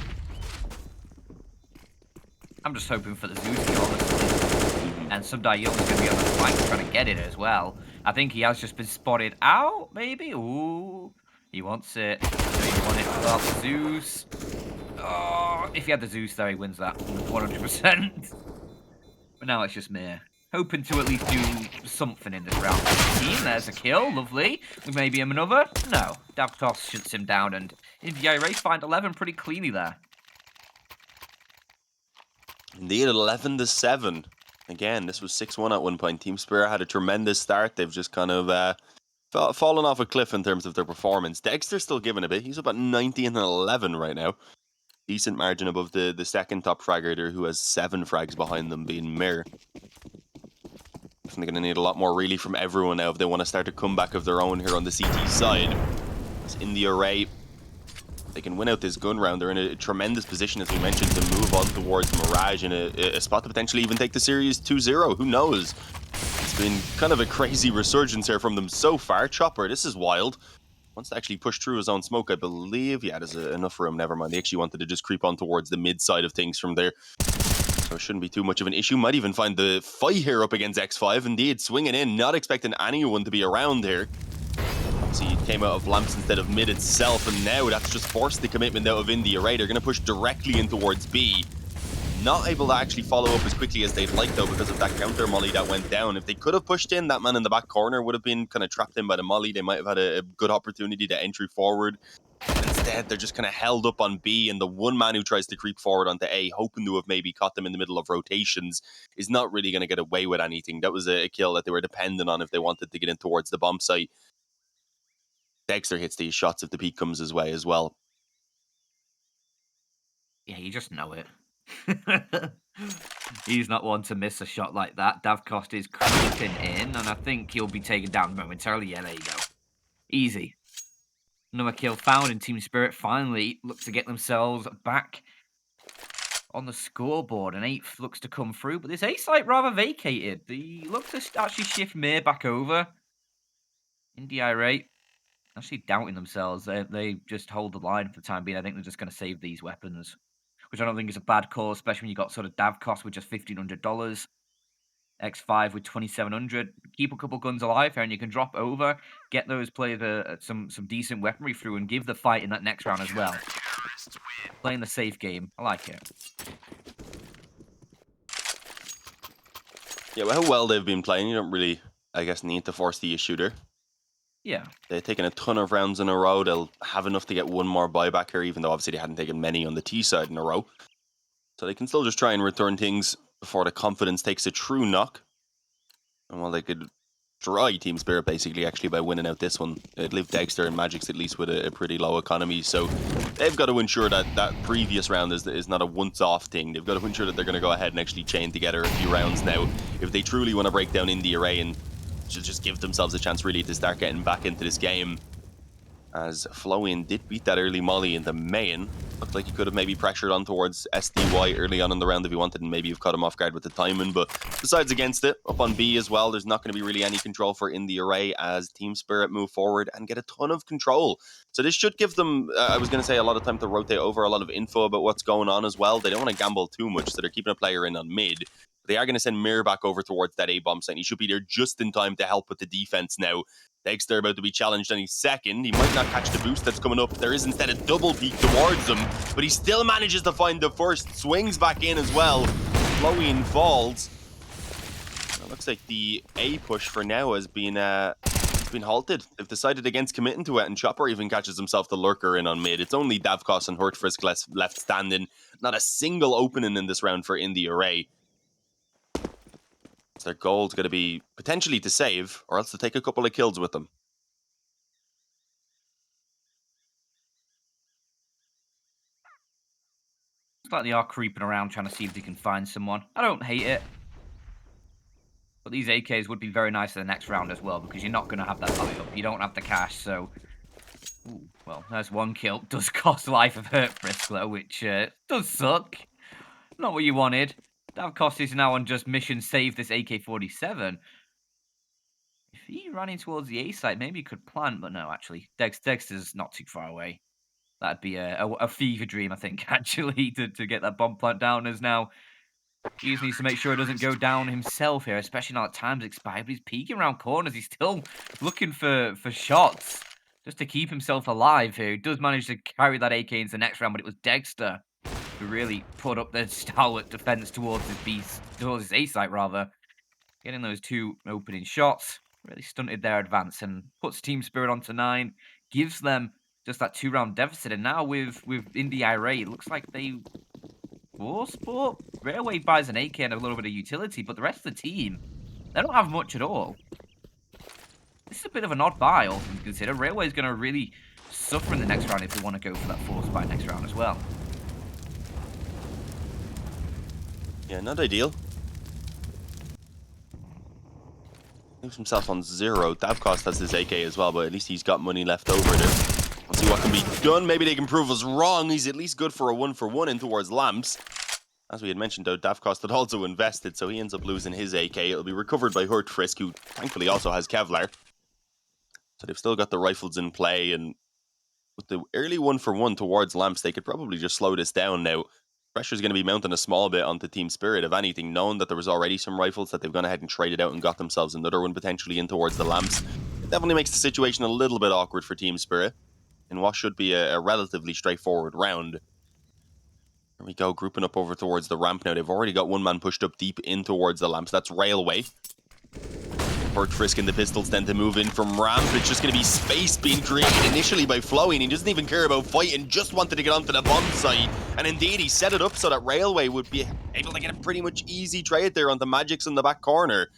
I'm just hoping for the Zeus kill, honestly. And Sundai Young's going to be on the flank trying to get it as well. I think he has just been spotted out, maybe? Ooh, he wants it. He wants it without the Zeus. Oh, if he had the Zeus there, he wins that 100%. But now it's just me. Hoping to at least do something in this round. There's a kill, lovely. Maybe him another? No. Davkos shuts him down, and INDE IRAE find 11 pretty cleanly there. Indeed, 11-7. Again, this was 6-1 at one point. Team Spirit had a tremendous start. They've just kind of fallen off a cliff in terms of their performance. Dexter's still giving a bit. He's about 90-11 right now. Decent margin above the second top fragger there, who has 7 frags behind them, being Mir. Definitely going to need a lot more really from everyone now if they want to start a comeback of their own here on the CT side. It's in the IRAE. They can win out this gun round. They're in a tremendous position, as we mentioned, to move on towards Mirage in a spot to potentially even take the series 2-0. Who knows? It's been kind of a crazy resurgence here from them so far. Chopper, this is wild. Wants to actually push through his own smoke, I believe. Yeah, there's enough room. Never mind. They actually wanted to just creep on towards the mid side of things from there. So it shouldn't be too much of an issue. Might even find the fight here up against X5. Indeed, swinging in. Not expecting anyone to be around here. Obviously, it came out of lamps instead of mid itself, and now that's just forced the commitment out of INDE. Right, they're going to push directly in towards B. Not able to actually follow up as quickly as they'd like, though, because of that counter molly that went down. If they could have pushed in, that man in the back corner would have been kind of trapped in by the molly. They might have had a good opportunity to entry forward. Instead, they're just kind of held up on B, and the one man who tries to creep forward onto A, hoping to have maybe caught them in the middle of rotations, is not really going to get away with anything. That was a kill that they were dependent on if they wanted to get in towards the bomb site. Dexter hits these shots if the peak comes his way as well. Yeah, you just know it. He's not one to miss a shot like that. Davcost is creeping in, and I think he'll be taken down momentarily. Yeah, there you go. Easy. Another kill found, and Team Spirit finally look to get themselves back on the scoreboard. An 8th looks to come through, but this A site rather vacated. They look to actually shift Mir back over. INDE IRAE actually doubting themselves. They just hold the line for the time being. I think they're just going to save these weapons, which I don't think is a bad call, especially when you got sort of Davcost with just $1,500, X5 with 2,700. Keep a couple guns alive here, and you can drop over, get those players some decent weaponry through, and give the fight in that next round as well. Playing the safe game, I like it. Yeah, well, how well they've been playing, you don't really, I guess, need to force the issue there. Yeah. They've taken a ton of rounds in a row. They'll have enough to get one more buyback here, even though obviously they hadn't taken many on the T side in a row. So they can still just try and return things before the confidence takes a true knock. And while they could dry Team Spirit basically actually by winning out this one, it'd leave Dexter and Magix at least with a pretty low economy. So they've got to ensure that that previous round is not a once-off thing. They've got to ensure that they're going to go ahead and actually chain together a few rounds now if they truly want to break down INDE IRAE and just give themselves a chance really to start getting back into this game. As Flowin did beat that early molly in the main. Looked like he could have maybe pressured on towards SDY early on in the round if he wanted, and maybe you've caught him off guard with the timing. But besides against it, up on B as well, there's not going to be really any control for INDE IRAE as Team Spirit move forward and get a ton of control. So this should give them, I was going to say, a lot of time to rotate over, a lot of info about what's going on as well. They don't want to gamble too much, so they're keeping a player in on mid. They are going to send Mir back over towards that A-bomb site. He should be there just in time to help with the defense now. Dexter about to be challenged any second. He might not catch the boost that's coming up. There is instead a double peek towards him, but he still manages to find the first. Swings back in as well. IEM falls. It looks like the A push for now has been halted. They've decided against committing to it, and Chopper even catches himself the lurker in on mid. It's only Davcost and Hurtfrisk left standing. Not a single opening in this round for INDE IRAE. So their goal is going to be potentially to save, or else to take a couple of kills with them. It's like they are creeping around trying to see if they can find someone. I don't hate it. But these AKs would be very nice in the next round as well, because you're not going to have that buy up. You don't have the cash, so... Ooh, well, there's one kill. Does cost the life of Hurtfrisk, though, which does suck. Not what you wanted. Davcost is now on just mission save this AK-47. If he ran in towards the A site, maybe he could plant, but no, actually. Dexter's not too far away. That'd be a fever dream, I think, actually, to get that bomb plant down. As now, he just needs to make sure it doesn't go down himself here, especially now that time's expired. But he's peeking around corners. He's still looking for shots just to keep himself alive here. He does manage to carry that AK into the next round, but it was Dexter who really put up the stalwart defense towards his A site, rather. Getting those two opening shots really stunted their advance and puts Team Spirit onto 9, gives them just that 2-round deficit. And now with INDE IRAE, it looks like they will sport. Railway buys an AK and a little bit of utility, but the rest of the team, they don't have much at all. This is a bit of an odd buy, all things considered. Railway is going to really suffer in the next round if they want to go for that force buy next round as well. Yeah, not ideal. Leaves himself on 0. Davcost has his AK as well, but at least he's got money left over there. see what can be done. Maybe they can prove us wrong. He's at least good for a 1-for-1 in towards Lamps. As we had mentioned, though, Davkost had also invested, so he ends up losing his AK. It'll be recovered by Hurt Frisk, who thankfully also has Kevlar. So they've still got the rifles in play, and with the early 1-for-1 towards Lamps, they could probably just slow this down now. Pressure's going to be mounting a small bit onto Team Spirit, if anything, knowing that there was already some rifles that they've gone ahead and traded out and got themselves another one potentially in towards the Lamps. It definitely makes the situation a little bit awkward for Team Spirit in what should be a relatively straightforward round. There we go, grouping up over towards the ramp now. They've already got one man pushed up deep in towards the Lamps. That's Railway. Hurt Frisk and the pistols tend to move in from ramp. It's just going to be space being created initially by Flowing. He doesn't even care about fighting, just wanted to get onto the bomb site. And indeed, he set it up so that Railway would be able to get a pretty much easy trade there onto Magic's in the back corner.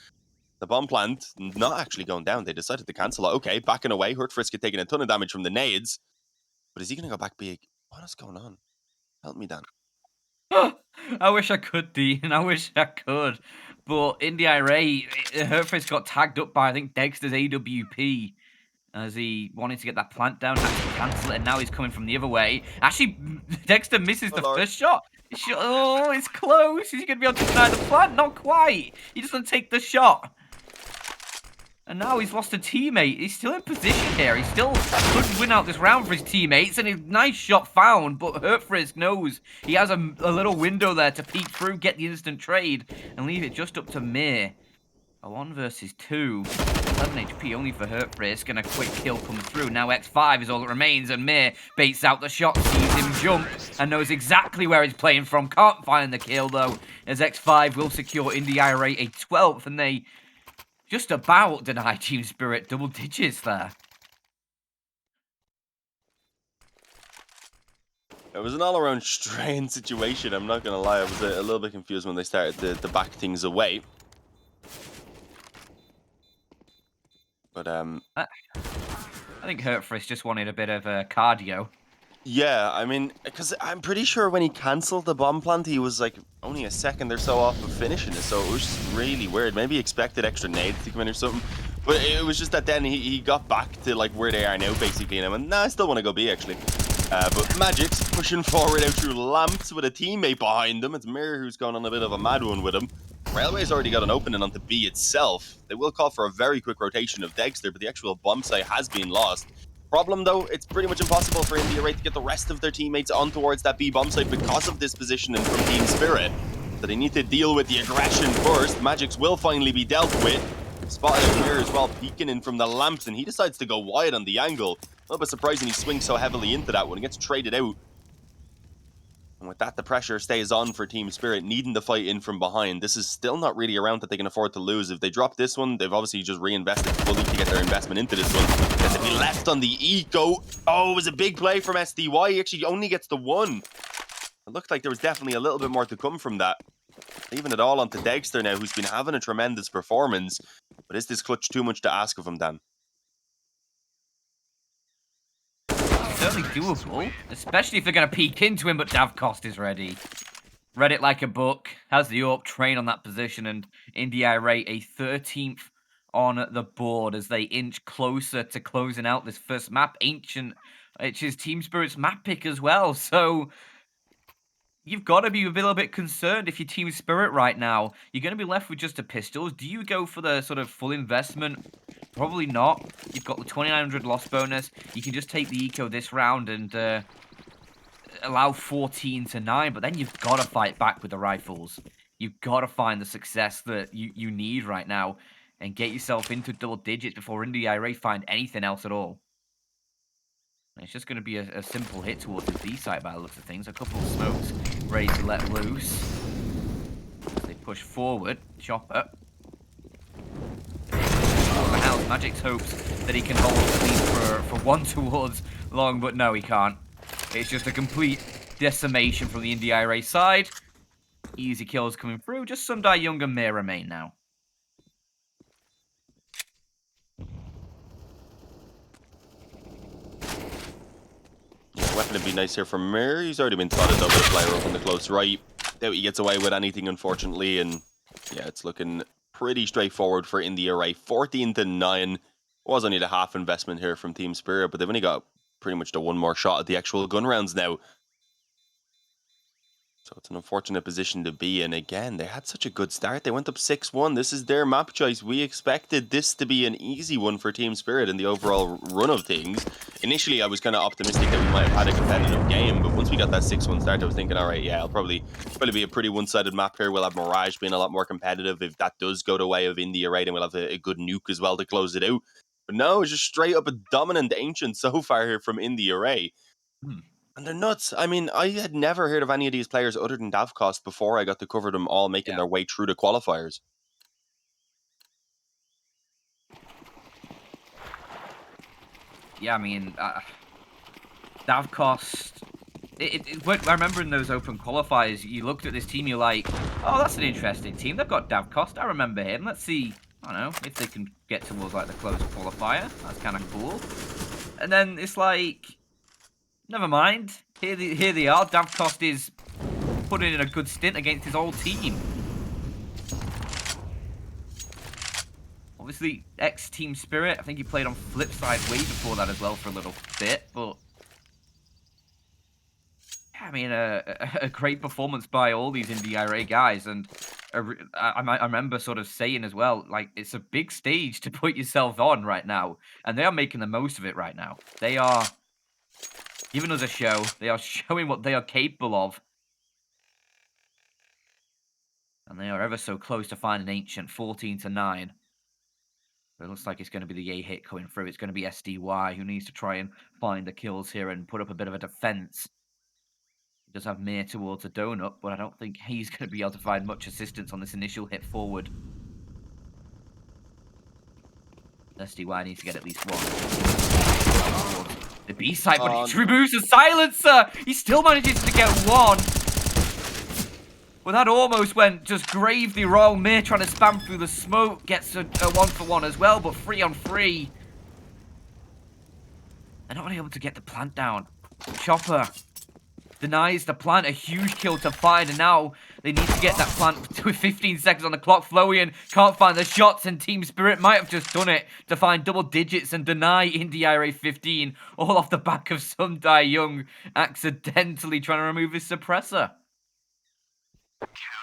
The bomb plant not actually going down. They decided to cancel it. Okay, backing away. Hurt Frisk had taken a ton of damage from the nades. But is he going to go back big? What is going on? Help me, Dan. I wish I could, Dean. I wish I could. But in the IRAE, Herfrisk got tagged up by, I think, Dexter's AWP as he wanted to get that plant down, had to cancel it, and now he's coming from the other way. Actually, Dexter misses the first shot. Oh, it's close. Is he going to be able to deny the plant? Not quite. He just going to take the shot. And now he's lost a teammate. He's still in position here. He still could win out this round for his teammates. And a nice shot found, but Hurtfrisk knows he has a little window there to peek through, get the instant trade, and leave it just up to Mir. A 1 versus 2. 11 HP only for Hurtfrisk, and a quick kill comes through. Now X5 is all that remains, and Mir baits out the shot, sees him jump, and knows exactly where he's playing from. Can't find the kill, though, as X5 will secure in the IRAE a 12th, and they just about deny Team Spirit double digits there. It was an all-around strange situation, I'm not going to lie. I was a little bit confused when they started to back things away. But, I think Hurtfrisk just wanted a bit of cardio. Yeah, I mean, because I'm pretty sure when he cancelled the bomb plant, he was like only a second or so off of finishing it, so it was just really weird. Maybe he expected extra nades to come in or something, but it was just that then he got back to like where they are now, basically, and I went, nah, I still want to go B, actually. But Magic's pushing forward out through Lamps with a teammate behind them. It's Mir who's going on a bit of a mad one with him. Railway's already got an opening onto B itself. They will call for a very quick rotation of Dexter, but the actual bomb site has been lost. Problem, though, it's pretty much impossible for INDE to get the rest of their teammates on towards that B bomb site because of this positioning from Team Spirit. So they need to deal with the aggression first. Magic's will finally be dealt with. Spotted out here as well, peeking in from the Lamps, and he decides to go wide on the angle. A little bit surprising he swings so heavily into that one. He gets traded out. And with that, the pressure stays on for Team Spirit, needing to fight in from behind. This is still not really a round that they can afford to lose. If they drop this one, they've obviously just reinvested fully to get their investment into this one. Then they'll be left on the eco. Oh, it was a big play from SDY. He actually only gets the one. It looked like there was definitely a little bit more to come from that. Leaving it all onto Dexter now, who's been having a tremendous performance. But is this clutch too much to ask of him, Dan? Certainly doable, especially if they're going to peek into him, but Davkost is ready. Read it like a book, has the AWP train on that position, and INDE IRAE a 13th on the board as they inch closer to closing out this first map. Ancient, which is Team Spirit's map pick as well, so you've got to be a little bit concerned if you're Team Spirit right now. You're going to be left with just the pistols. Do you go for the sort of full investment? Probably not. You've got the 2,900 loss bonus. You can just take the eco this round and allow 14 to 9, but then you've got to fight back with the rifles. You've got to find the success that you need right now and get yourself into double digits before INDE IRAE find anything else at all. It's just going to be a simple hit towards the B site by the looks of things. A couple of smokes ready to let loose. As they push forward, Chopper. House Magic's hopes that he can hold at least for one towards long, but no, he can't. It's just a complete decimation from the INDE IRAE side. Easy kills coming through. Just some Die Young and Mir remain now. Weapon would be nice here from Mir. He's already been spotted though by the player up on the close right. Doubt he gets away with anything, unfortunately, and yeah, it's looking pretty straightforward for INDE IRAE. 14 to 9. Was only the half investment here from Team Spirit, but they've only got pretty much the one more shot at the actual gun rounds now. So it's an unfortunate position to be in. Again, they had such a good start. They went up 6-1. This is their map choice. We expected this to be an easy one for Team Spirit in the overall run of things. Initially, I was kind of optimistic that we might have had a competitive game, but once we got that 6-1 start, I was thinking, all right, yeah, it'll probably be a pretty one-sided map here. We'll have Mirage being a lot more competitive. If that does go the way of INDE, right, and we'll have a good nuke as well to close it out. But no, it's just straight up a dominant Ancient so far here from INDE IRAE. And they're nuts. I mean, I had never heard of any of these players other than Davcost before I got to cover them all making their way through the qualifiers. Yeah, I mean, Davcost. I remember in those open qualifiers, you looked at this team, you're like, oh, that's an interesting team. They've got Davcost. I remember him. Let's see, I don't know, if they can get towards like the close qualifier. That's kind of cool. And then it's like, never mind. Here they are. Davcost is putting in a good stint against his old team. Obviously, ex-Team Spirit. I think he played on Flipside way before that as well for a little bit, but I mean, a great performance by all these INDE IRAE guys, and I remember sort of saying as well, like, it's a big stage to put yourself on right now, and they are making the most of it right now. They are giving us a show. They are showing what they are capable of. And they are ever so close to finding Ancient, 14-9. It looks like it's going to be the A hit coming through. It's going to be SDY who needs to try and find the kills here and put up a bit of a defense. He does have Mir towards a donut, but I don't think he's going to be able to find much assistance on this initial hit forward. SDY needs to get at least one. The B side, but he removes the silencer! He still manages to get one! Well, that almost went just gravely wrong. Mir trying to spam through the smoke, gets a 1-for-1 as well, but 3-on-3. They're not really able to get the plant down. Chopper denies the plant, a huge kill to find, and now they need to get that plant with 15 seconds on the clock. Florian can't find the shots, and Team Spirit might have just done it to find double digits and deny INDE IRAE 15, all off the back of some Die Young accidentally trying to remove his suppressor.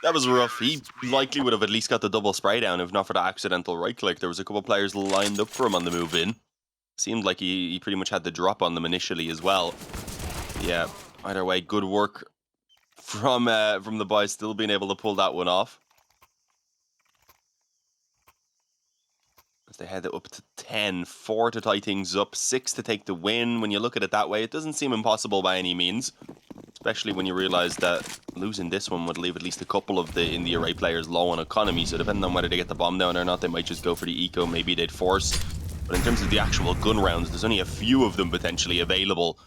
That was rough. He likely would have at least got the double spray down if not for the accidental right click. There was a couple players lined up for him on the move in. Seemed like he pretty much had the drop on them initially as well. Yeah, either way, good work from the boys still being able to pull that one off. As they head up to 10, 4 to tie things up, 6 to take the win. When you look at it that way, it doesn't seem impossible by any means. Especially when you realise that losing this one would leave at least a couple of the INDE IRAE players low on economy. So depending on whether they get the bomb down or not, they might just go for the eco. Maybe they'd force. But in terms of the actual gun rounds, there's only a few of them potentially available.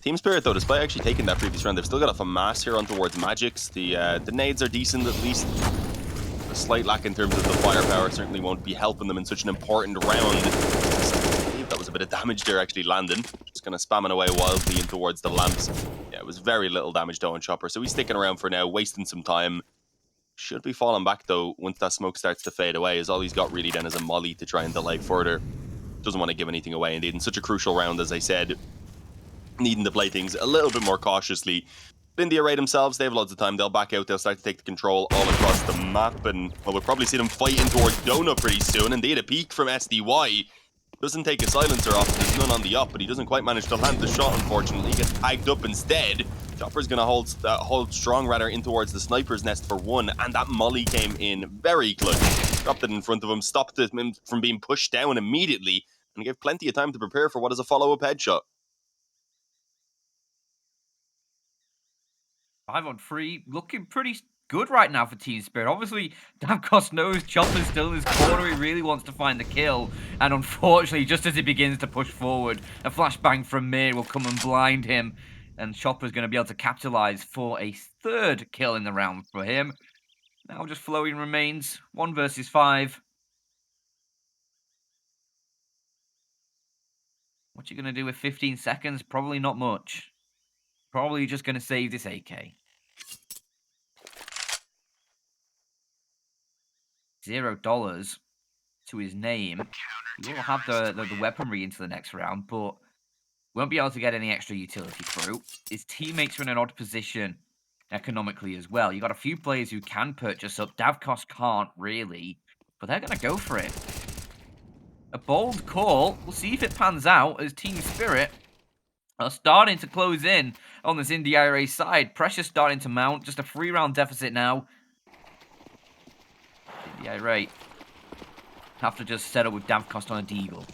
Team Spirit, though, despite actually taking that previous round, they've still got a FAMAS here on towards Magics. The nades are decent, at least. A slight lack in terms of the firepower certainly won't be helping them in such an important round. I believe that was a bit of damage there actually landing. Just kind of spamming away wildly in towards the lamps. Yeah, it was very little damage though on Chopper, so he's sticking around for now, wasting some time. Should be falling back though once that smoke starts to fade away, as all he's got really then is a molly to try and delay further. Doesn't want to give anything away indeed in such a crucial round, as I said. Needing to play things a little bit more cautiously. INDE IRAE themselves, they have loads of time. They'll back out, they'll start to take the control all across the map, and well, we'll probably see them fighting towards Donut pretty soon. Indeed, a peek from SDY. Doesn't take a silencer off, there's none on the up, but he doesn't quite manage to land the shot, unfortunately. He gets tagged up instead. Chopper's going to hold strong, rather, in towards the sniper's nest for one, and that molly came in very clutch. Dropped it in front of him, stopped him from being pushed down immediately, and gave plenty of time to prepare for what is a follow-up headshot. 5-on-3, looking pretty good right now for Team Spirit. Obviously, Davcost knows Chopper's still in his corner. He really wants to find the kill. And unfortunately, just as he begins to push forward, a flashbang from Mir will come and blind him. And Chopper's going to be able to capitalize for a third kill in the round for him. Now just Flowing remains 1 versus 5. What you going to do with 15 seconds? Probably not much. Probably just going to save this AK. $0 to his name. He will have the weaponry into the next round, but Won't be able to get any extra utility through. His teammates are in an odd position economically as well. You got a few players who can purchase up. Davkos can't really, but they're going to go for it. A bold call. We'll see if it pans out as Team Spirit are starting to close in on this INDE IRAE side. Pressure starting to mount. Just a 3-round deficit now. INDE IRAE have to just settle with Davkos on a deagle.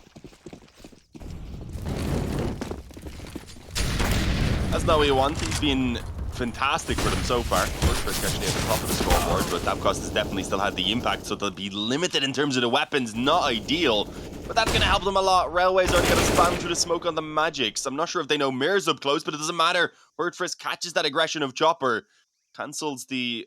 That's not what you want. He's been fantastic for them so far. First actually at the top of the scoreboard, but Davkos has definitely still had the impact, so they'll be limited in terms of the weapons. Not ideal, but that's going to help them a lot. Railway's already got to spam through the smoke on the Magics. I'm not sure if they know Mir's up close, but it doesn't matter. Wordfrisk catches that aggression of Chopper, cancels the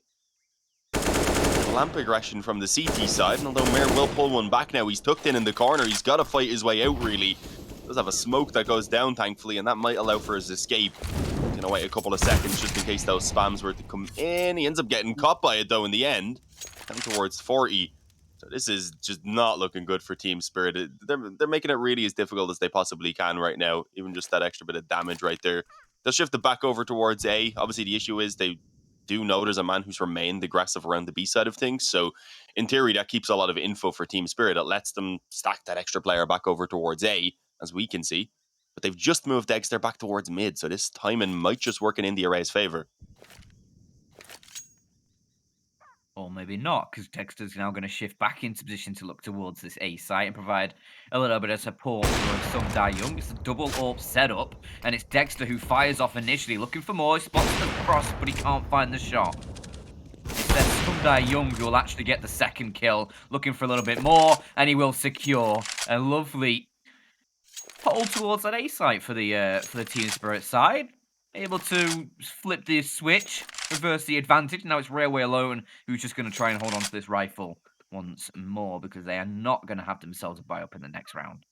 lamp aggression from the CT side, and although Mir will pull one back now, he's tucked in the corner. He's got to fight his way out, really. Does have a smoke that goes down, thankfully, and that might allow for his escape. He's gonna wait a couple of seconds just in case those spams were to come in. He ends up getting caught by it, though, in the end. Down towards 40. So this is just not looking good for Team Spirit. They're making it really as difficult as they possibly can right now. Even just that extra bit of damage right there. They'll shift it back over towards A. Obviously, the issue is they do know there's a man who's remained aggressive around the B side of things. So in theory, that keeps a lot of info for Team Spirit. It lets them stack that extra player back over towards A, as we can see. But they've just moved Dexter back towards mid, so this timing might just work in INDE IRAE's favor. Or maybe not, because Dexter's now going to shift back into position to look towards this A site and provide a little bit of support for Some Die Young. It's a double AWP setup, and it's Dexter who fires off initially, looking for more. He spots the cross, but he can't find the shot. It's then Some Die Young who will actually get the second kill, looking for a little bit more, and he will secure a lovely pull towards that A site for the Team Spirit side. Able to flip the switch, reverse the advantage. Now it's Railway alone who's just going to try and hold on to this rifle once more because they are not going to have themselves a buy up in the next round.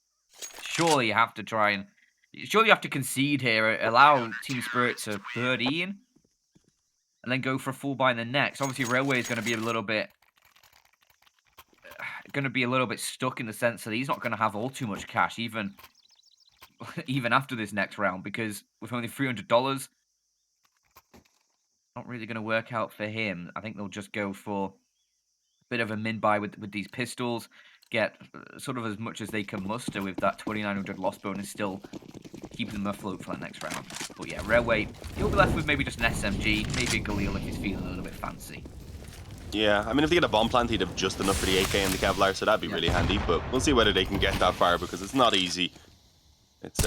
Surely you have to surely you have to concede here, allow Team Spirit to birdie in, and then go for a full buy in the next. Obviously, Railway is going to be a little bit stuck in the sense that he's not going to have all too much cash, even after this next round, because with only $300, not really going to work out for him. I think they'll just go for a bit of a min buy with these pistols, get sort of as much as they can muster with that 2,900 loss bonus still keeping them afloat for that next round. But yeah, Railway, you'll be left with maybe just an SMG, maybe a Galil if he's feeling a little bit fancy. Yeah, I mean, if they get a bomb plant, he'd have just enough for the AK and the Kevlar, so that'd be really handy. But we'll see whether they can get that far, because it's not easy. It's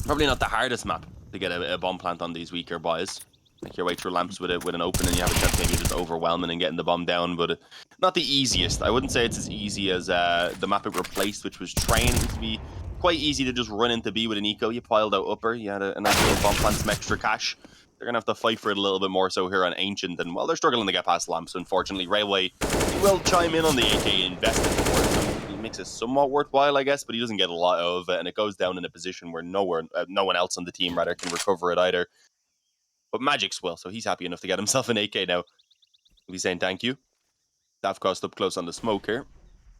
probably not the hardest map to get a bomb plant on these weaker buys. Make your way through lamps with an open, and you have a chance maybe just overwhelming and getting the bomb down, but not the easiest. I wouldn't say it's as easy as the map it replaced, which was trained to be quite easy to just run into B with an eco. You piled out upper, you had a nice little bomb plant, some extra cash. They're going to have to fight for it a little bit more so here on Ancient, and well, they're struggling to get past lamps, unfortunately. Railway will chime in on the AK and invest it towards them. He makes it somewhat worthwhile, I guess, but he doesn't get a lot of it, and it goes down in a position where no one else on the team rather can recover it either. But Magic's will, so he's happy enough to get himself an AK now. He'll be saying thank you. Davkos up close on the smoke here.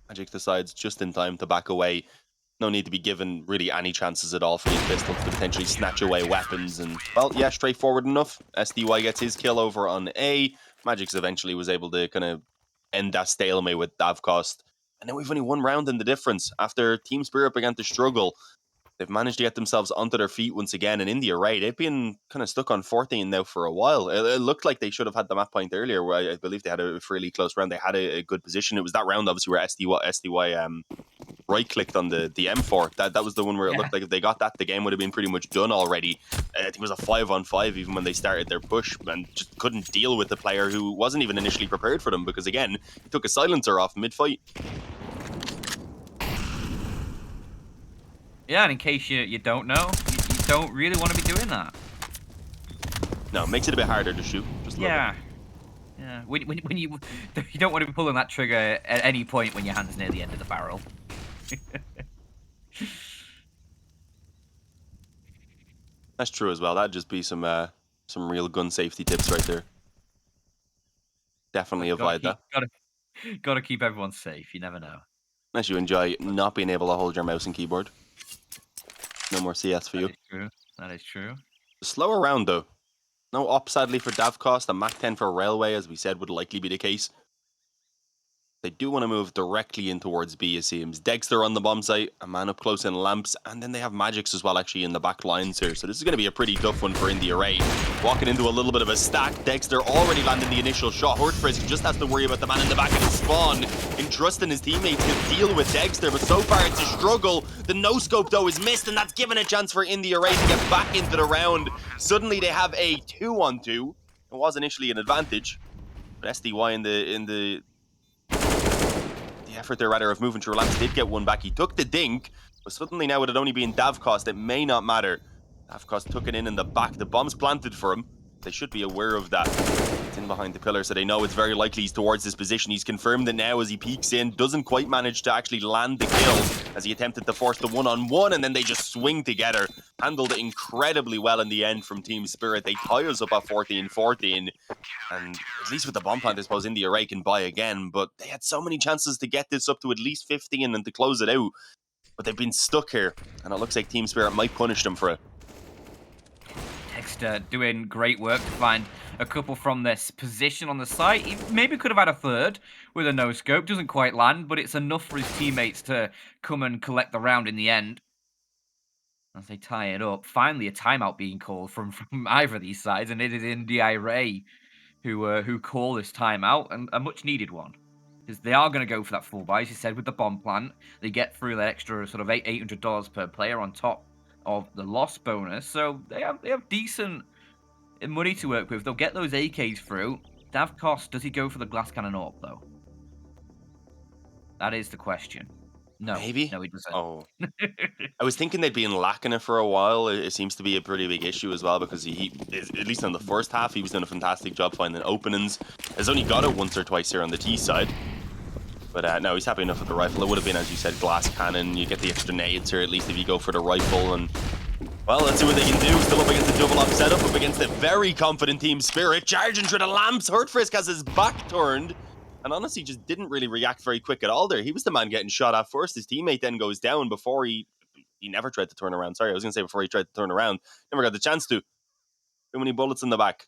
Magic decides just in time to back away. No need to be given really any chances at all for these pistols to potentially snatch away weapons. And, well, yeah, straightforward enough. SDY gets his kill over on A. Magic's eventually was able to kind of end that stalemate with Davkos. And now we've only one round in the difference. After Team Spirit began to struggle, they've managed to get themselves onto their feet once again. And in the IRAE, they've been kind of stuck on 14 now for a while. It looked like they should have had the map point earlier, where I believe they had a fairly close round. They had a good position. It was that round, obviously, where SDY right-clicked on the M4. That was the one where it looked like if they got that, the game would have been pretty much done already. I think it was a 5-on-5 even when they started their push, and just couldn't deal with the player who wasn't even initially prepared for them, because, again, he took a silencer off mid-fight. Yeah, and in case you don't know, you don't really want to be doing that. No, it makes it a bit harder to shoot. Just yeah. When you don't want to be pulling that trigger at any point when your hand's near the end of the barrel. That's true as well. That'd just be some real gun safety tips right there. Definitely avoid that. Gotta keep everyone safe. You never know. Unless you enjoy not being able to hold your mouse and keyboard. No more CS for That you. is true. That is true. Slower round though. No op sadly for Davcost. A Mac 10 for Railway, as we said, would likely be the case. They do want to move directly in towards B, it seems. Dexter on the bomb site, a man up close in lamps, and then they have Magics as well, actually, in the back lines here. So this is going to be a pretty tough one for IRAE. Walking into a little bit of a stack. Dexter already landing the initial shot. Hortfrisk just has to worry about the man in the back of the spawn, entrusting his teammates to deal with Dexter, but so far it's a struggle. The no-scope, though, is missed, and that's given a chance for IRAE to get back into the round. Suddenly they have a 2-on-2. It was initially an advantage, but SDY in the effort there, rather, of moving through lamps did get one back. He took the dink, but suddenly now with it only being Davcost, it may not matter. Davcost took it in the back. The bomb's planted for him. They should be aware of that. It's in behind the pillar, so they know it's very likely he's towards this position. He's confirmed it now as he peeks in. Doesn't quite manage to actually land the kill as he attempted to force the one-on-one, and then they just swing together. Handled it incredibly well in the end from Team Spirit. They tie us up at 14-14. And at least with the bomb plant, I suppose IRAE can buy again. But they had so many chances to get this up to at least 15 and to close it out. But they've been stuck here. And it looks like Team Spirit might punish them for it. Dexter doing great work to find a couple from this position on the site. He maybe could have had a third with a no-scope. Doesn't quite land, but it's enough for his teammates to come and collect the round in the end. As they tie it up. Finally, a timeout being called from either of these sides, and it is IRAE who call this timeout, and a much needed one. Because they are going to go for that full buy, as you said, with the bomb plant. They get through that extra sort of $800 per player on top of the loss bonus. So they have decent money to work with. They'll get those AKs through. Davcost, does he go for the glass cannon AWP, though? That is the question. No. Maybe? No, he doesn't. Oh. I was thinking they'd been lacking it for a while. It seems to be a pretty big issue as well, because he at least in the first half, he was doing a fantastic job finding openings. Has only got it once or twice here on the T side. But no, he's happy enough with the rifle. It would have been, as you said, glass cannon. You get the extra nades here, at least if you go for the rifle. And, well, let's see what they can do. Still up against the double up setup, up against a very confident Team Spirit. Charging through the lamps. Hurtfrisk has his back turned. And honestly, just didn't really react very quick at all there. He was the man getting shot at first. His teammate then goes down before he never tried to turn around. Sorry, I was going to say before he tried to turn around. Never got the chance to. Too many bullets in the back.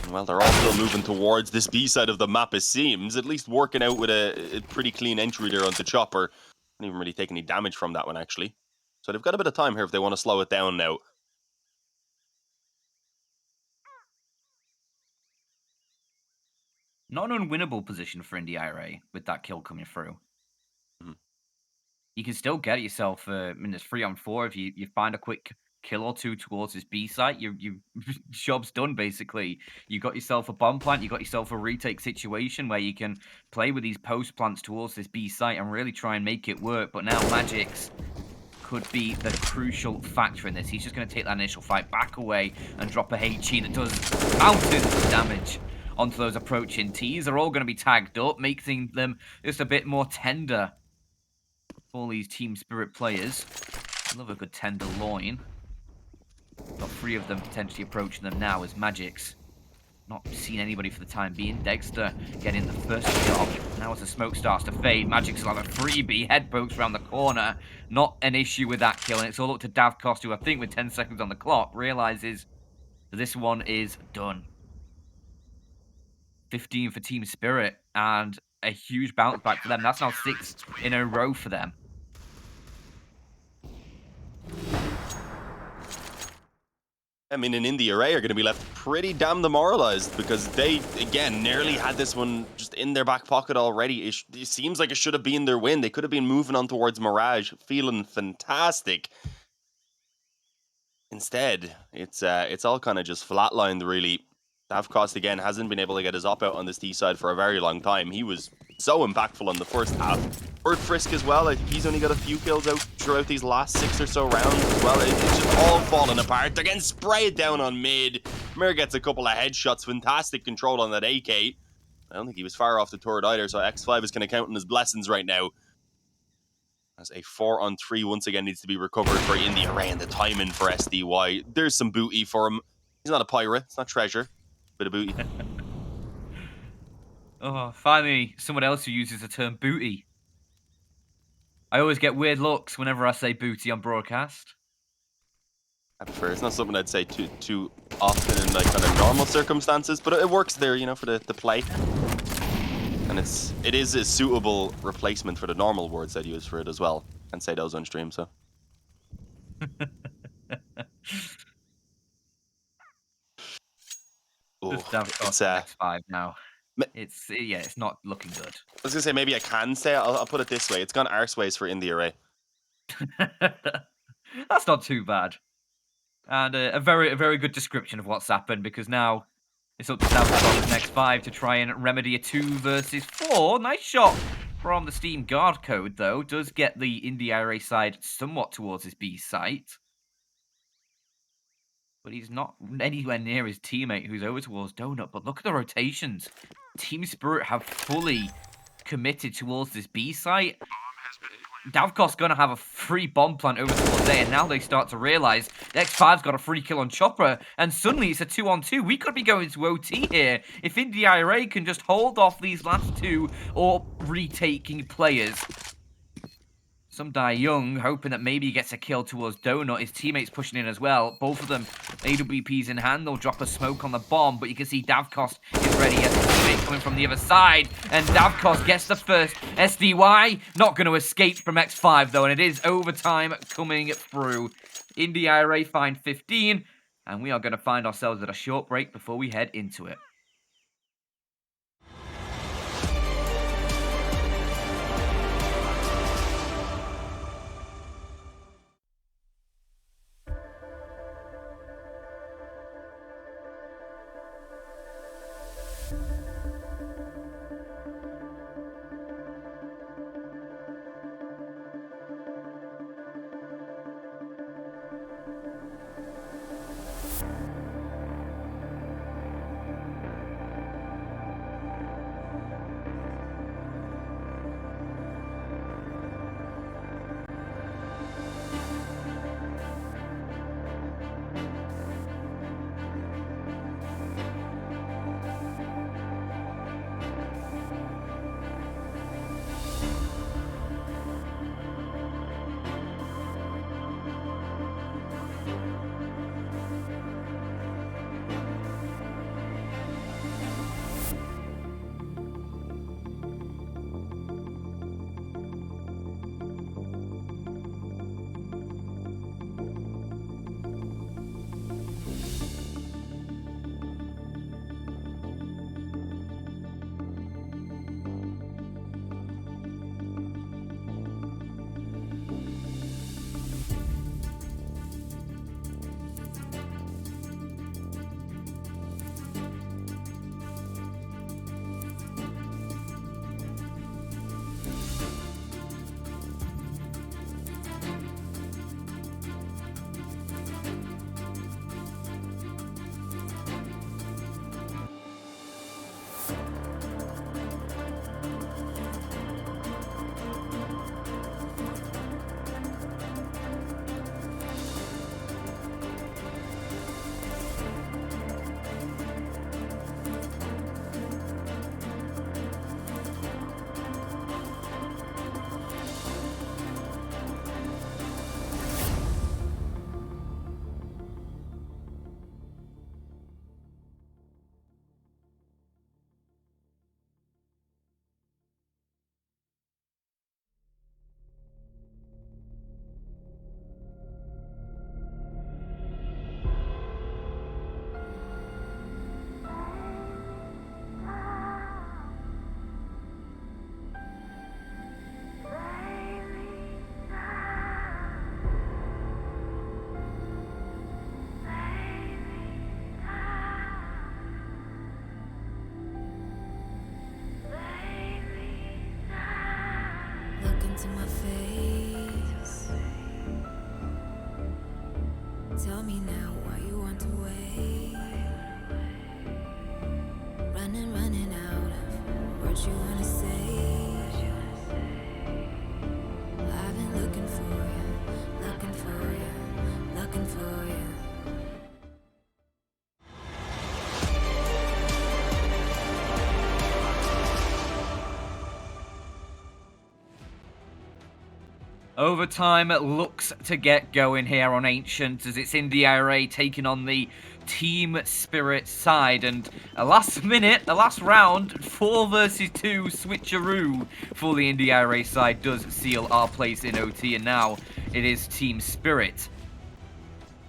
Well, they're all still moving towards this B side of the map, it seems. At least working out with a pretty clean entry there onto Chopper. Didn't even really take any damage from that one, actually. So they've got a bit of time here if they want to slow it down now. Not an unwinnable position for IRAE with that kill coming through. You can still get yourself in this 3-on-4 if you find a quick kill or two towards this B site. You job's done basically. You got yourself a bomb plant. You got yourself a retake situation where you can play with these post plants towards this B site and really try and make it work. But now Magix could be the crucial factor in this. He's just going to take that initial fight back away and drop a HE that does mountains of damage onto those approaching Ts. They're all going to be tagged up, making them just a bit more tender. All these Team Spirit players. Love a good tender loin. Got 3 of them potentially approaching them now as Magix. Not seen anybody for the time being. Dexter getting the first job. Now as the smoke starts to fade, Magix will have a freebie. Head pokes around the corner. Not an issue with that kill. And it's all up to Davcost, who I think with 10 seconds on the clock realizes that this one is done. 15 for Team Spirit. And a huge bounce back for them. That's now 6 in a row for them. I mean, and IRAE are going to be left pretty damn demoralized because they, again, nearly had this one just in their back pocket already. It seems like it should have been their win. They could have been moving on towards Mirage, feeling fantastic. Instead, it's all kind of just flatlined, really. Davcost, again, hasn't been able to get his op out on this D side for a very long time. He was so impactful in the first half. Frisk as well, I think he's only got a few kills out throughout these last 6 or so rounds as well. It's just all falling apart. They're getting sprayed down on mid. Mir gets a couple of headshots. Fantastic control on that AK. I don't think he was far off the turret either, so X5 is going to count in his blessings right now. As a 4-on-3 once again needs to be recovered for IRAE, and the timing for SDY. There's some booty for him. He's not a pirate. It's not treasure. Bit of booty. Oh, finally, someone else who uses the term booty. I always get weird looks whenever I say booty on broadcast. I prefer. It's not something I'd say too often in like kind of normal circumstances, but it works there, you know, for the play. And it is a suitable replacement for the normal words I'd use for it as well, and say those on stream. So Just oh, Davkos it's on X5 now. Yeah, it's not looking good. I was gonna say maybe I can say I'll put it this way: it's gone arseways for INDE. That's not too bad. And a very good description of what's happened, because now it's up to Davkos and X5 to try and remedy a 2 versus 4. Nice shot from the Steam guard code, though. Does get the INDE IRAE side somewhat towards his B site. But he's not anywhere near his teammate who's over towards Donut. But look at the rotations. Team Spirit have fully committed towards this B site. Davkos going to have a free bomb plant over towards A, and now they start to realize X5's got a free kill on Chopper, and suddenly it's a 2-on-2. We could be going to OT here if INDE IRAE can just hold off these last two or retaking players. Some die young, hoping that maybe he gets a kill towards Donut. His teammates pushing in as well. Both of them AWPs in hand. They'll drop a smoke on the bomb, but you can see Davkos is ready as a teammate coming from the other side. And Davkos gets the first SDY. Not going to escape from X5 though, and it is overtime coming through. INDE IRAE find 15, and we are going to find ourselves at a short break before we head into it. To my face, tell me now why you want to wait. Running out of words you wanna say. I've been looking for you, looking for you, looking for you. Overtime looks to get going here on Ancient as it's INDE IRAE taking on the Team Spirit side. And a last round, 4 versus 2 switcheroo for the INDE IRAE side does seal our place in OT. And now it is Team Spirit.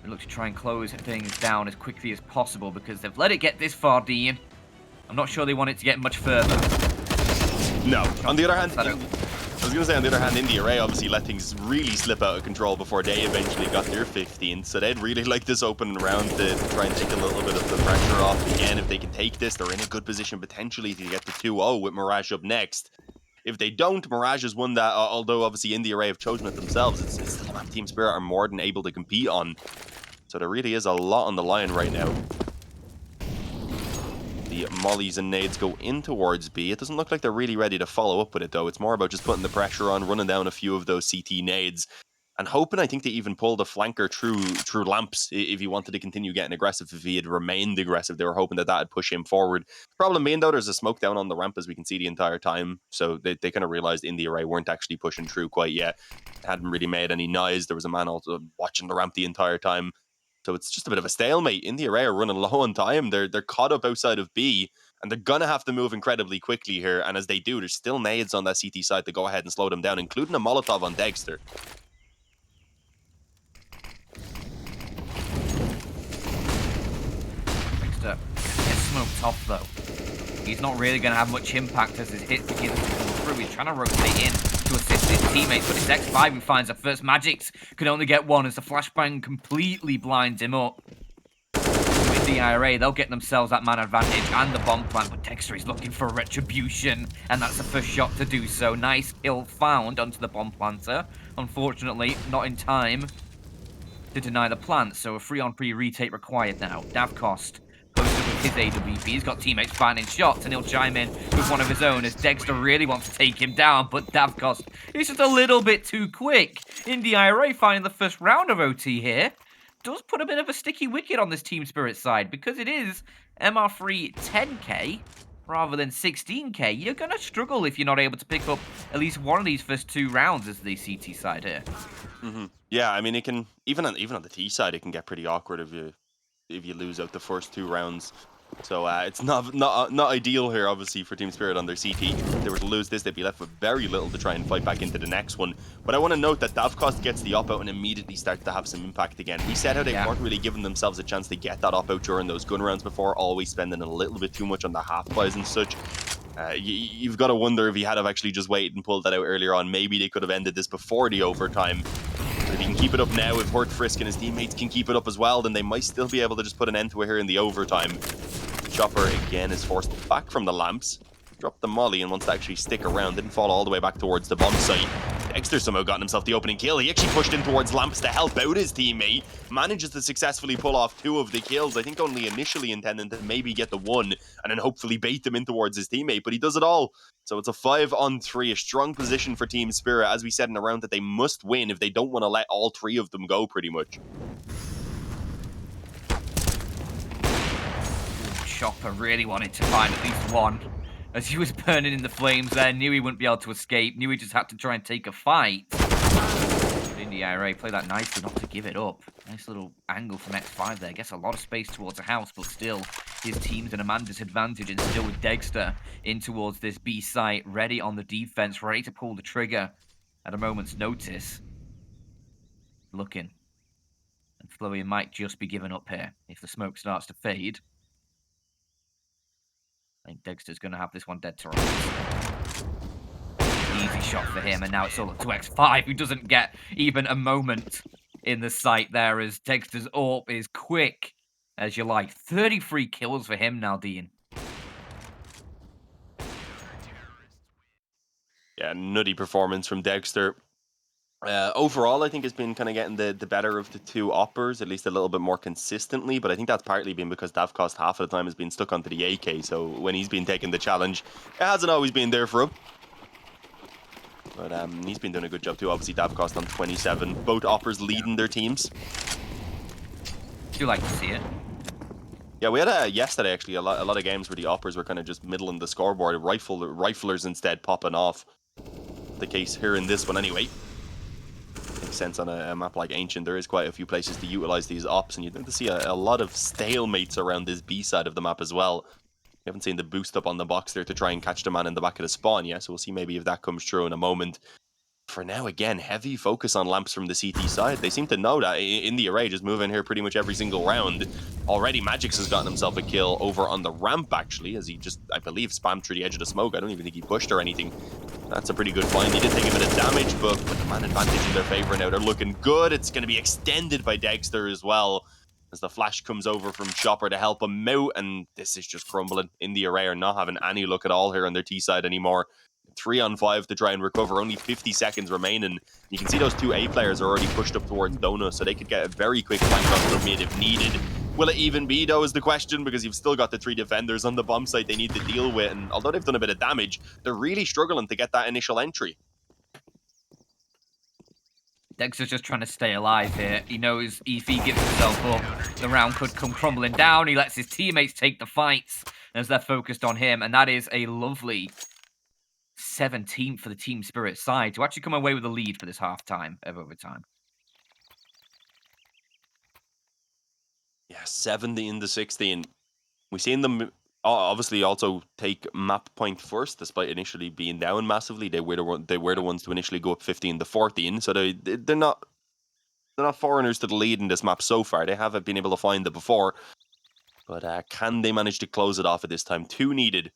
They look to try and close things down as quickly as possible because they've let it get this far, Dean. I'm not sure they want it to get much further. No. On the other hand, I was going to say, on the other hand, INDE IRAE obviously let things really slip out of control before they eventually got their 15th. So they'd really like this opening round to try and take a little bit of the pressure off. Again, if they can take this, they're in a good position potentially to get to 2-0 with Mirage up next. If they don't, Mirage has won that, although obviously INDE IRAE have chosen it themselves. It's the map Team Spirit are more than able to compete on. So there really is a lot on the line right now. The mollies and nades go in towards B. It doesn't look like they're really ready to follow up with it, though. It's more about just putting the pressure on, running down a few of those CT nades, and hoping, I think, they even pulled a flanker through lamps if he wanted to continue getting aggressive. If he had remained aggressive, they were hoping that that would push him forward. Problem being, though, there's a smoke down on the ramp, as we can see the entire time, so they kind of realized INDE IRAE weren't actually pushing through quite yet. Hadn't really made any noise. There was a man also watching the ramp the entire time. So it's just a bit of a stalemate. INDE IRAE are running low on time. They're caught up outside of B, and they're going to have to move incredibly quickly here. And as they do, there's still nades on that CT side to go ahead and slow them down, including a Molotov on Dexter. Dexter gets smoked off, though. He's not really going to have much impact as his hit begins to come through. He's trying to rotate in to assist his teammates, but it's X5 who finds the first. Magics can only get one as the flashbang completely blinds him up. With the IRA, they'll get themselves that man advantage and the bomb plant, but Dexter is looking for retribution, and that's the first shot to do so. Nice kill found onto the bomb planter. Unfortunately, not in time to deny the plant, so a 3-on-3 retake required now. Davcost posted with his AWP. He's got teammates finding shots, and he'll chime in with one of his own as Dexter really wants to take him down, but Davcost is just a little bit too quick. INDE IRAE finding the first round of OT here does put a bit of a sticky wicket on this Team Spirit side, because it is MR3 10k rather than 16k. You're going to struggle if you're not able to pick up at least one of these first 2 rounds as the CT side here. Yeah, I mean, it can, even on the T side, it can get pretty awkward if you lose out the first 2 rounds. So it's not ideal here, obviously, for Team Spirit on their CT. If they were to lose this, they'd be left with very little to try and fight back into the next one. But I want to note that Davcost gets the op-out and immediately starts to have some impact again. We said how they weren't really giving themselves a chance to get that op-out during those gun rounds before, always spending a little bit too much on the half-buys and such. You've got to wonder if he had have actually just waited and pulled that out earlier on. Maybe they could have ended this before the overtime. But if he can keep it up now, if Hurt, Frisk and his teammates can keep it up as well, then they might still be able to just put an end to it here in the overtime. Chopper again is forced back from the lamps, dropped the molly and wants to actually stick around, didn't fall all the way back towards the bomb site. Dexter somehow got himself the opening kill. He actually pushed in towards lamps to help out his teammate, manages to successfully pull off 2 of the kills, I think only initially intending to maybe get the 1 and then hopefully bait them in towards his teammate, but he does it all. So it's a 5-on-3, a strong position for Team Spirit, as we said in the round, that they must win if they don't want to let all 3 of them go, pretty much. Chopper really wanted to find at least one, as he was burning in the flames there, knew he wouldn't be able to escape, knew he just had to try and take a fight. INDE IRAE play that nicely not to give it up. Nice little angle from X5 there, gets a lot of space towards the house, but still, his team's in a man disadvantage, and still with Dexter in towards this B site, ready on the defense, ready to pull the trigger at a moment's notice. Looking. And Florian might just be giving up here if the smoke starts to fade. I think Dexter's going to have this one dead to rights. Easy shot for him, and now it's all up to X5, who doesn't get even a moment in the sight there, as Dexter's AWP is quick as you like. 33 kills for him now, Dean. Yeah, nutty performance from Dexter. Overall, I think it's been kind of getting the better of the 2 oppers, at least a little bit more consistently, but I think that's partly been because Davcost half of the time has been stuck onto the AK, so when he's been taking the challenge, it hasn't always been there for him. But he's been doing a good job too. Obviously, Davcost on 27, both oppers leading their teams. Do you like to see it? Yeah, we had yesterday actually a lot of games where the oppers were kind of just middling the scoreboard, riflers instead popping off. The case here in this one anyway. makes sense on a map like Ancient. There is quite a few places to utilize these ops, and you tend to see a lot of stalemates around this B side of the map as well. We haven't seen the boost up on the box there to try and catch the man in the back of the spawn yet, so we'll see maybe if that comes true in a moment. For now, again, heavy focus on lamps from the CT side. They seem to know that in the array, just move in here pretty much every single round. Already, Magix has gotten himself a kill over on the ramp, actually, as he just, I believe, spammed through the edge of the smoke. I don't even think he pushed or anything. That's a pretty good find. He did take a bit of damage, but with the man advantage in their favor now, they're looking good. It's going to be extended by Dexter as well, as the flash comes over from Chopper to help him out, and this is just crumbling. In the array are not having any luck at all here on their T side anymore. 3 on 5 to try and recover, only 50 seconds remaining. You can see those two A players are already pushed up towards Dona, so they could get a very quick flank on from mid if needed. Will it even be, though, is the question, because you've still got the 3 defenders on the bomb site they need to deal with, and although they've done a bit of damage, they're really struggling to get that initial entry. Dexter's just trying to stay alive here. He knows if he gives himself up, the round could come crumbling down. He lets his teammates take the fights as they're focused on him, and that is a lovely 17 for the Team Spirit side to actually come away with a lead for this half-time of overtime. Yeah, 17 to 16. We've seen them obviously also take map point first, despite initially being down massively. They were the ones to initially go up 15 to 14, so they're not foreigners to the lead in this map so far. They haven't been able to find it before, but can they manage to close it off at this time? 2 needed.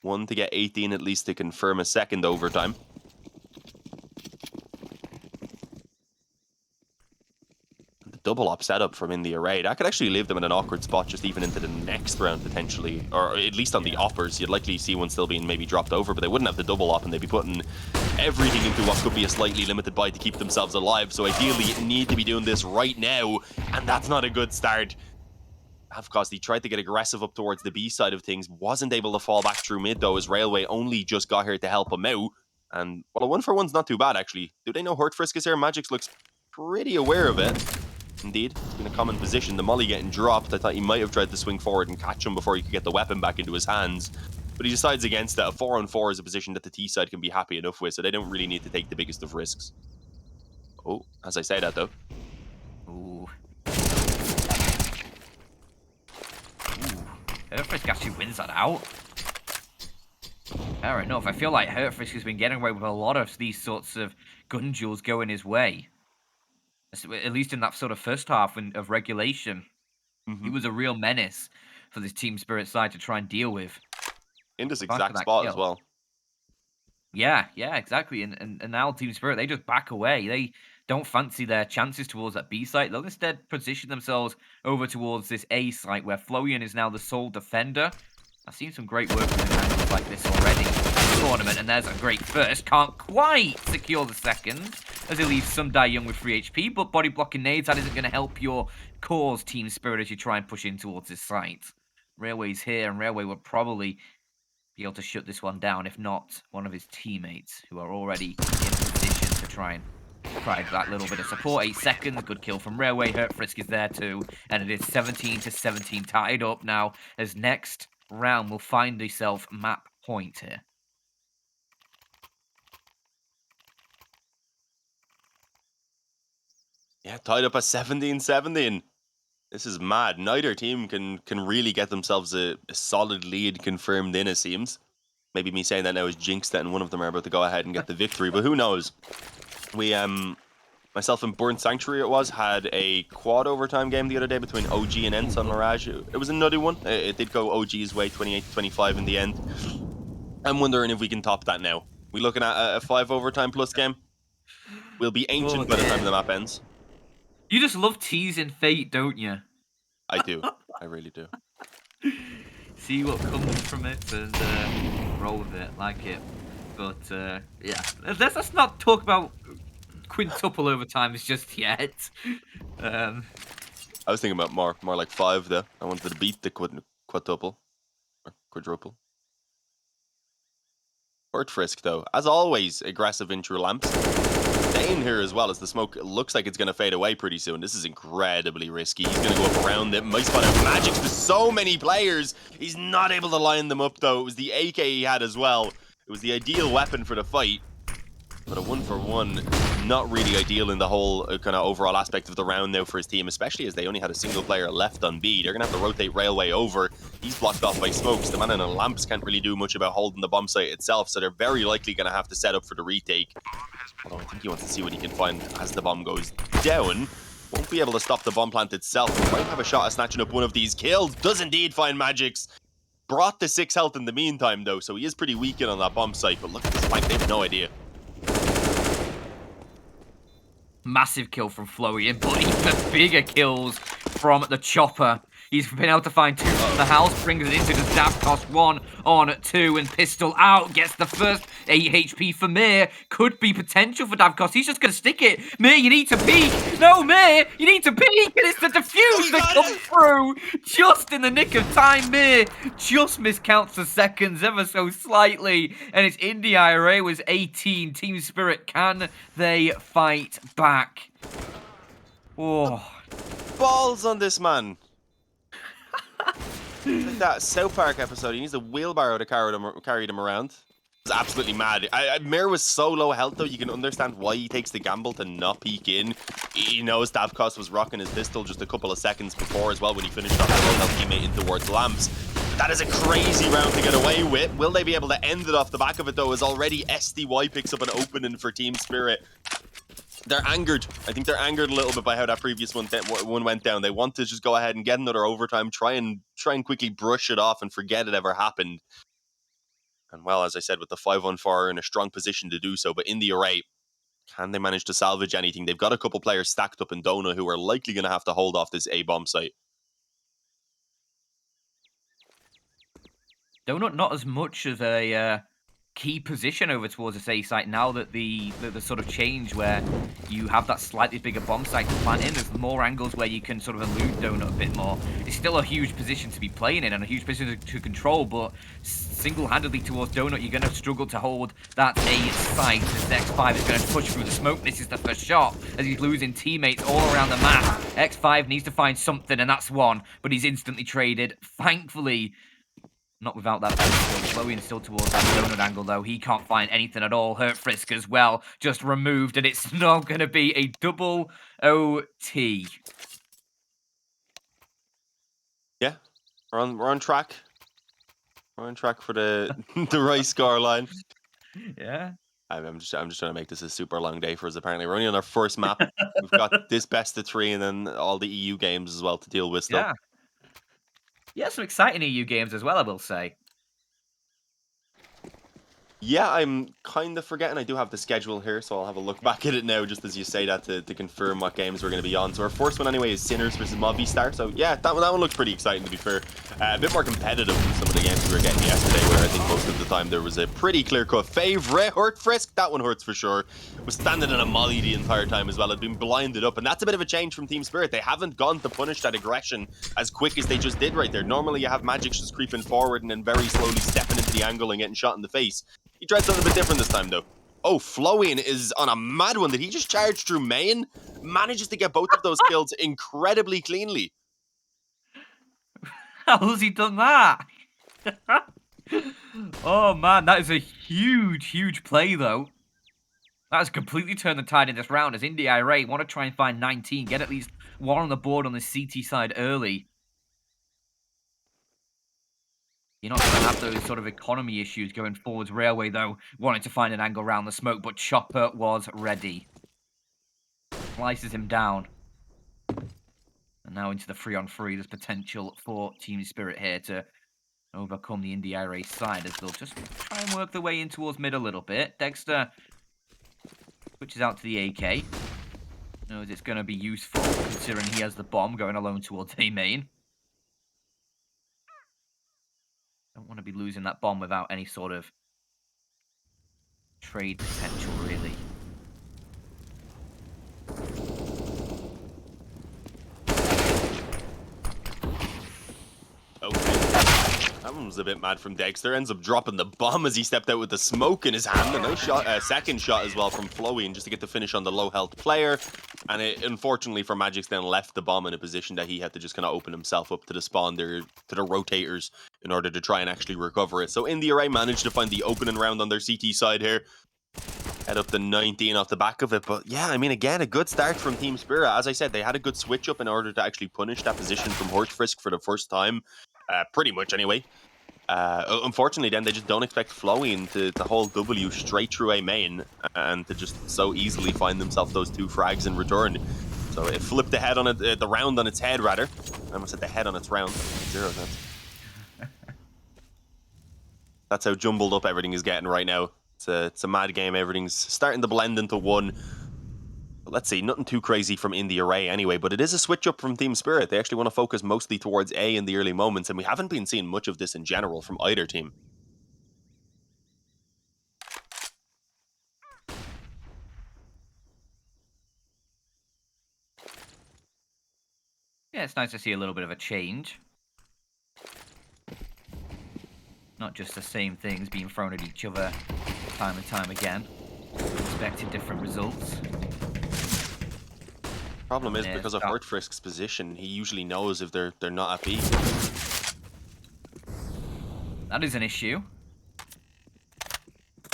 1 to get 18 at least to confirm a second overtime. The double op setup from in the array, that could actually leave them in an awkward spot just even into the next round potentially, or at least on the oppers. You'd likely see one still being maybe dropped over, but they wouldn't have the double op and they'd be putting everything into what could be a slightly limited buy to keep themselves alive. So ideally you need to be doing this right now, and that's not a good start. Of course, he tried to get aggressive up towards the B side of things, wasn't able to fall back through mid though, as Railway only just got here to help him out. And, well, a 1-for-1's not too bad actually. Do they know Hurt Frisk is here? Magix looks pretty aware of it. Indeed, it's in a common position. The molly getting dropped. I thought he might have tried to swing forward and catch him before he could get the weapon back into his hands. But he decides against it. A 4-on-4 is a position that the T side can be happy enough with, so they don't really need to take the biggest of risks. Oh, as I say that though. Ooh. Hurtfrisk actually wins that out. Fair enough. I feel like Hurtfrisk has been getting away with a lot of these sorts of gun duels going his way. At least in that sort of first half of regulation. He was a real menace for this Team Spirit side to try and deal with. In this exact spot as well. Yeah, exactly. And now Team Spirit, they just back away. They don't fancy their chances towards that B site. They'll instead position themselves over towards this A site where Florian is now the sole defender. I've seen some great work from him angles like this already in the tournament, and there's a great first. Can't quite secure the second, as he leaves some Die Young with 3 HP, but body blocking nades, that isn't going to help your cause, Team Spirit, as you try and push in towards this site. Railway's here, and Railway would probably be able to shut this one down, if not one of his teammates, who are already in position to try and provide that little bit of support. 8 seconds, good kill from Railway. Hurtfrisk is there too, and it is 17 to 17, tied up now, as next round will find itself map point here. Yeah, tied up at 17-17. This is mad. Neither team can really get themselves a solid lead confirmed in, it seems. Maybe me saying that now is jinxed that and one of them are about to go ahead and get the victory, but who knows? We, myself and Burnt Sanctuary had a quad overtime game the other day between OG and Ents on Mirage. It was a nutty one. It did go OG's way, 28-25 in the end. I'm wondering if we can top that now. We looking at a 5 overtime plus game? We'll be ancient by the time the map ends. You just love teasing fate, don't you? I do. I really do. See what comes from it and roll with it, like it. But yeah, let's not talk about quintuple overtimes just yet. I was thinking about more like 5 though. I wanted to beat the quadruple or quadruple. Hurt Frisk though, as always, aggressive intro lamps. Staying here as well, as the smoke looks like it's going to fade away pretty soon. This is incredibly risky. He's going to go up around it. Might spot out Magix. There's so many players. He's not able to line them up though. It was the AK he had as well. It was the ideal weapon for the fight. But a 1-for-1, not really ideal in the whole kind of overall aspect of the round now for his team, especially as they only had a single player left on B. They're going to have to rotate Railway over. He's blocked off by smokes. The man in the lamps can't really do much about holding the bomb site itself, so they're very likely going to have to set up for the retake. Although I think he wants to see what he can find as the bomb goes down. Won't be able to stop the bomb plant itself. Might have a shot at snatching up one of these kills. Does indeed find Magix. Brought the 6 health in the meantime, though, so he is pretty weak in on that bomb site. But look at this flank, they have no idea. Massive kill from Florian, but even bigger kills from the chopper. He's been able to find 2 from the house, brings it into the dash cost 1 on 2, and pistol out, gets the first 8 HP for Mir. Could be potential for Davkos. He's just going to stick it. Mir, you need to peek. No, Mir, you need to peek. And it's the defuse that comes through just in the nick of time. Mir just miscounts the seconds ever so slightly. And it's INDE IRAE was 18. Team Spirit, can they fight back? Oh. Balls on this man. Like that South Park episode, he needs a wheelbarrow to carry them around. It's absolutely mad. Mir was so low health, though, you can understand why he takes the gamble to not peek in. He knows Davkos was rocking his pistol just a couple of seconds before as well when he finished off the low health teammate in towards lamps. That is a crazy round to get away with. Will they be able to end it off the back of it, though, as already SDY picks up an opening for Team Spirit. They're angered. I think they're angered a little bit by how that previous one went down. They want to just go ahead and get another overtime, try and quickly brush it off and forget it ever happened. And well, as I said, with the 5-on-4 in a strong position to do so, but in the array, can they manage to salvage anything? They've got a couple players stacked up in Dona who are likely going to have to hold off this A-bomb site. Donut not as much as a key position over towards this A site now that the sort of change where you have that slightly bigger bomb site to plant in. There's more angles where you can sort of elude Donut a bit more. It's still a huge position to be playing in and a huge position to control, but single-handedly towards Donut, you're going to struggle to hold that A site as X5 is going to push through the smoke. This is the first shot as he's losing teammates all around the map. X5 needs to find something, and that's one, but he's instantly traded. Thankfully, not without that pistol. Flowing still towards that donut angle, though. He can't find anything at all. Hurt Frisk as well. Just removed, and it's not going to be a double OT. Yeah, we're on track. We're on track for the the right scoreline. Yeah. I'm just trying to make this a super long day for us. Apparently, we're only on our first map. We've got this best of 3, and then all the EU games as well to deal with still. Yeah. Yeah, some exciting EU games as well, I will say. Yeah, I'm kind of forgetting. I do have the schedule here, so I'll have a look back at it now, just as you say that, to confirm what games we're going to be on. So our first one, anyway, is Sinners versus Movistar. So yeah, that one looks pretty exciting, to be fair. A bit more competitive than some of the games we were getting yesterday, where I think most of the time there was a pretty clear-cut favourite. Hurt Frisk, that one hurts for sure. Was standing in a molly the entire time as well. Had been blinded up, and that's a bit of a change from Team Spirit. They haven't gone to punish that aggression as quick as they just did right there. Normally you have Magix just creeping forward and then very slowly stepping into the angle and getting shot in the face. He tried something a bit different this time, though. Oh, Flowing is on a mad one. Did he just charge through main? Manages to get both of those kills incredibly cleanly. How has he done that? Oh, man, that is a huge, huge play, though. That has completely turned the tide in this round as INDE IRAE want to try and find 19, get at least one on the board on the CT side early. You're not going to have those sort of economy issues going forwards. Railway, though, wanted to find an angle around the smoke, but Chopper was ready. Slices him down. And now into the 3-on-3. There's potential for Team Spirit here to overcome the INDE IRAE side as they'll just try and work their way in towards mid a little bit. Dexter switches out to the AK. Knows it's going to be useful considering he has the bomb going alone towards A main. Don't want to be losing that bomb without any sort of trade potential, really. Okay. That one was a bit mad from Dexter. Ends up dropping the bomb as he stepped out with the smoke in his hand. A nice shot, second shot as well from Flowing, just to get the finish on the low health player. And it, unfortunately for Magix, then left the bomb in a position that he had to just kind of open himself up to the spawn there, to the rotators, in order to try and actually recover it. So INDE IRAE managed to find the opening round on their CT side here. Head up to 19 off the back of it. But yeah, I mean, again, a good start from Team Spirit. As I said, they had a good switch up in order to actually punish that position from Hortfrisk for the first time. Pretty much, anyway. Unfortunately, then they just don't expect Flowing to hold W straight through a main and to just so easily find themselves those 2 frags in return. So it flipped the head on it, the round on its head, rather. I almost said the head on its round. 0 cents. That's how jumbled up everything is getting right now. It's a mad game. Everything's starting to blend into one. But let's see, nothing too crazy from INDE IRAE anyway, but it is a switch up from Team Spirit. They actually want to focus mostly towards A in the early moments, and we haven't been seeing much of this in general from either team. Yeah, it's nice to see a little bit of a change. Not just the same things being thrown at each other time and time again. Expecting different results. Problem is, because of Hortfrisk's position, he usually knows if they're not at B. That is an issue.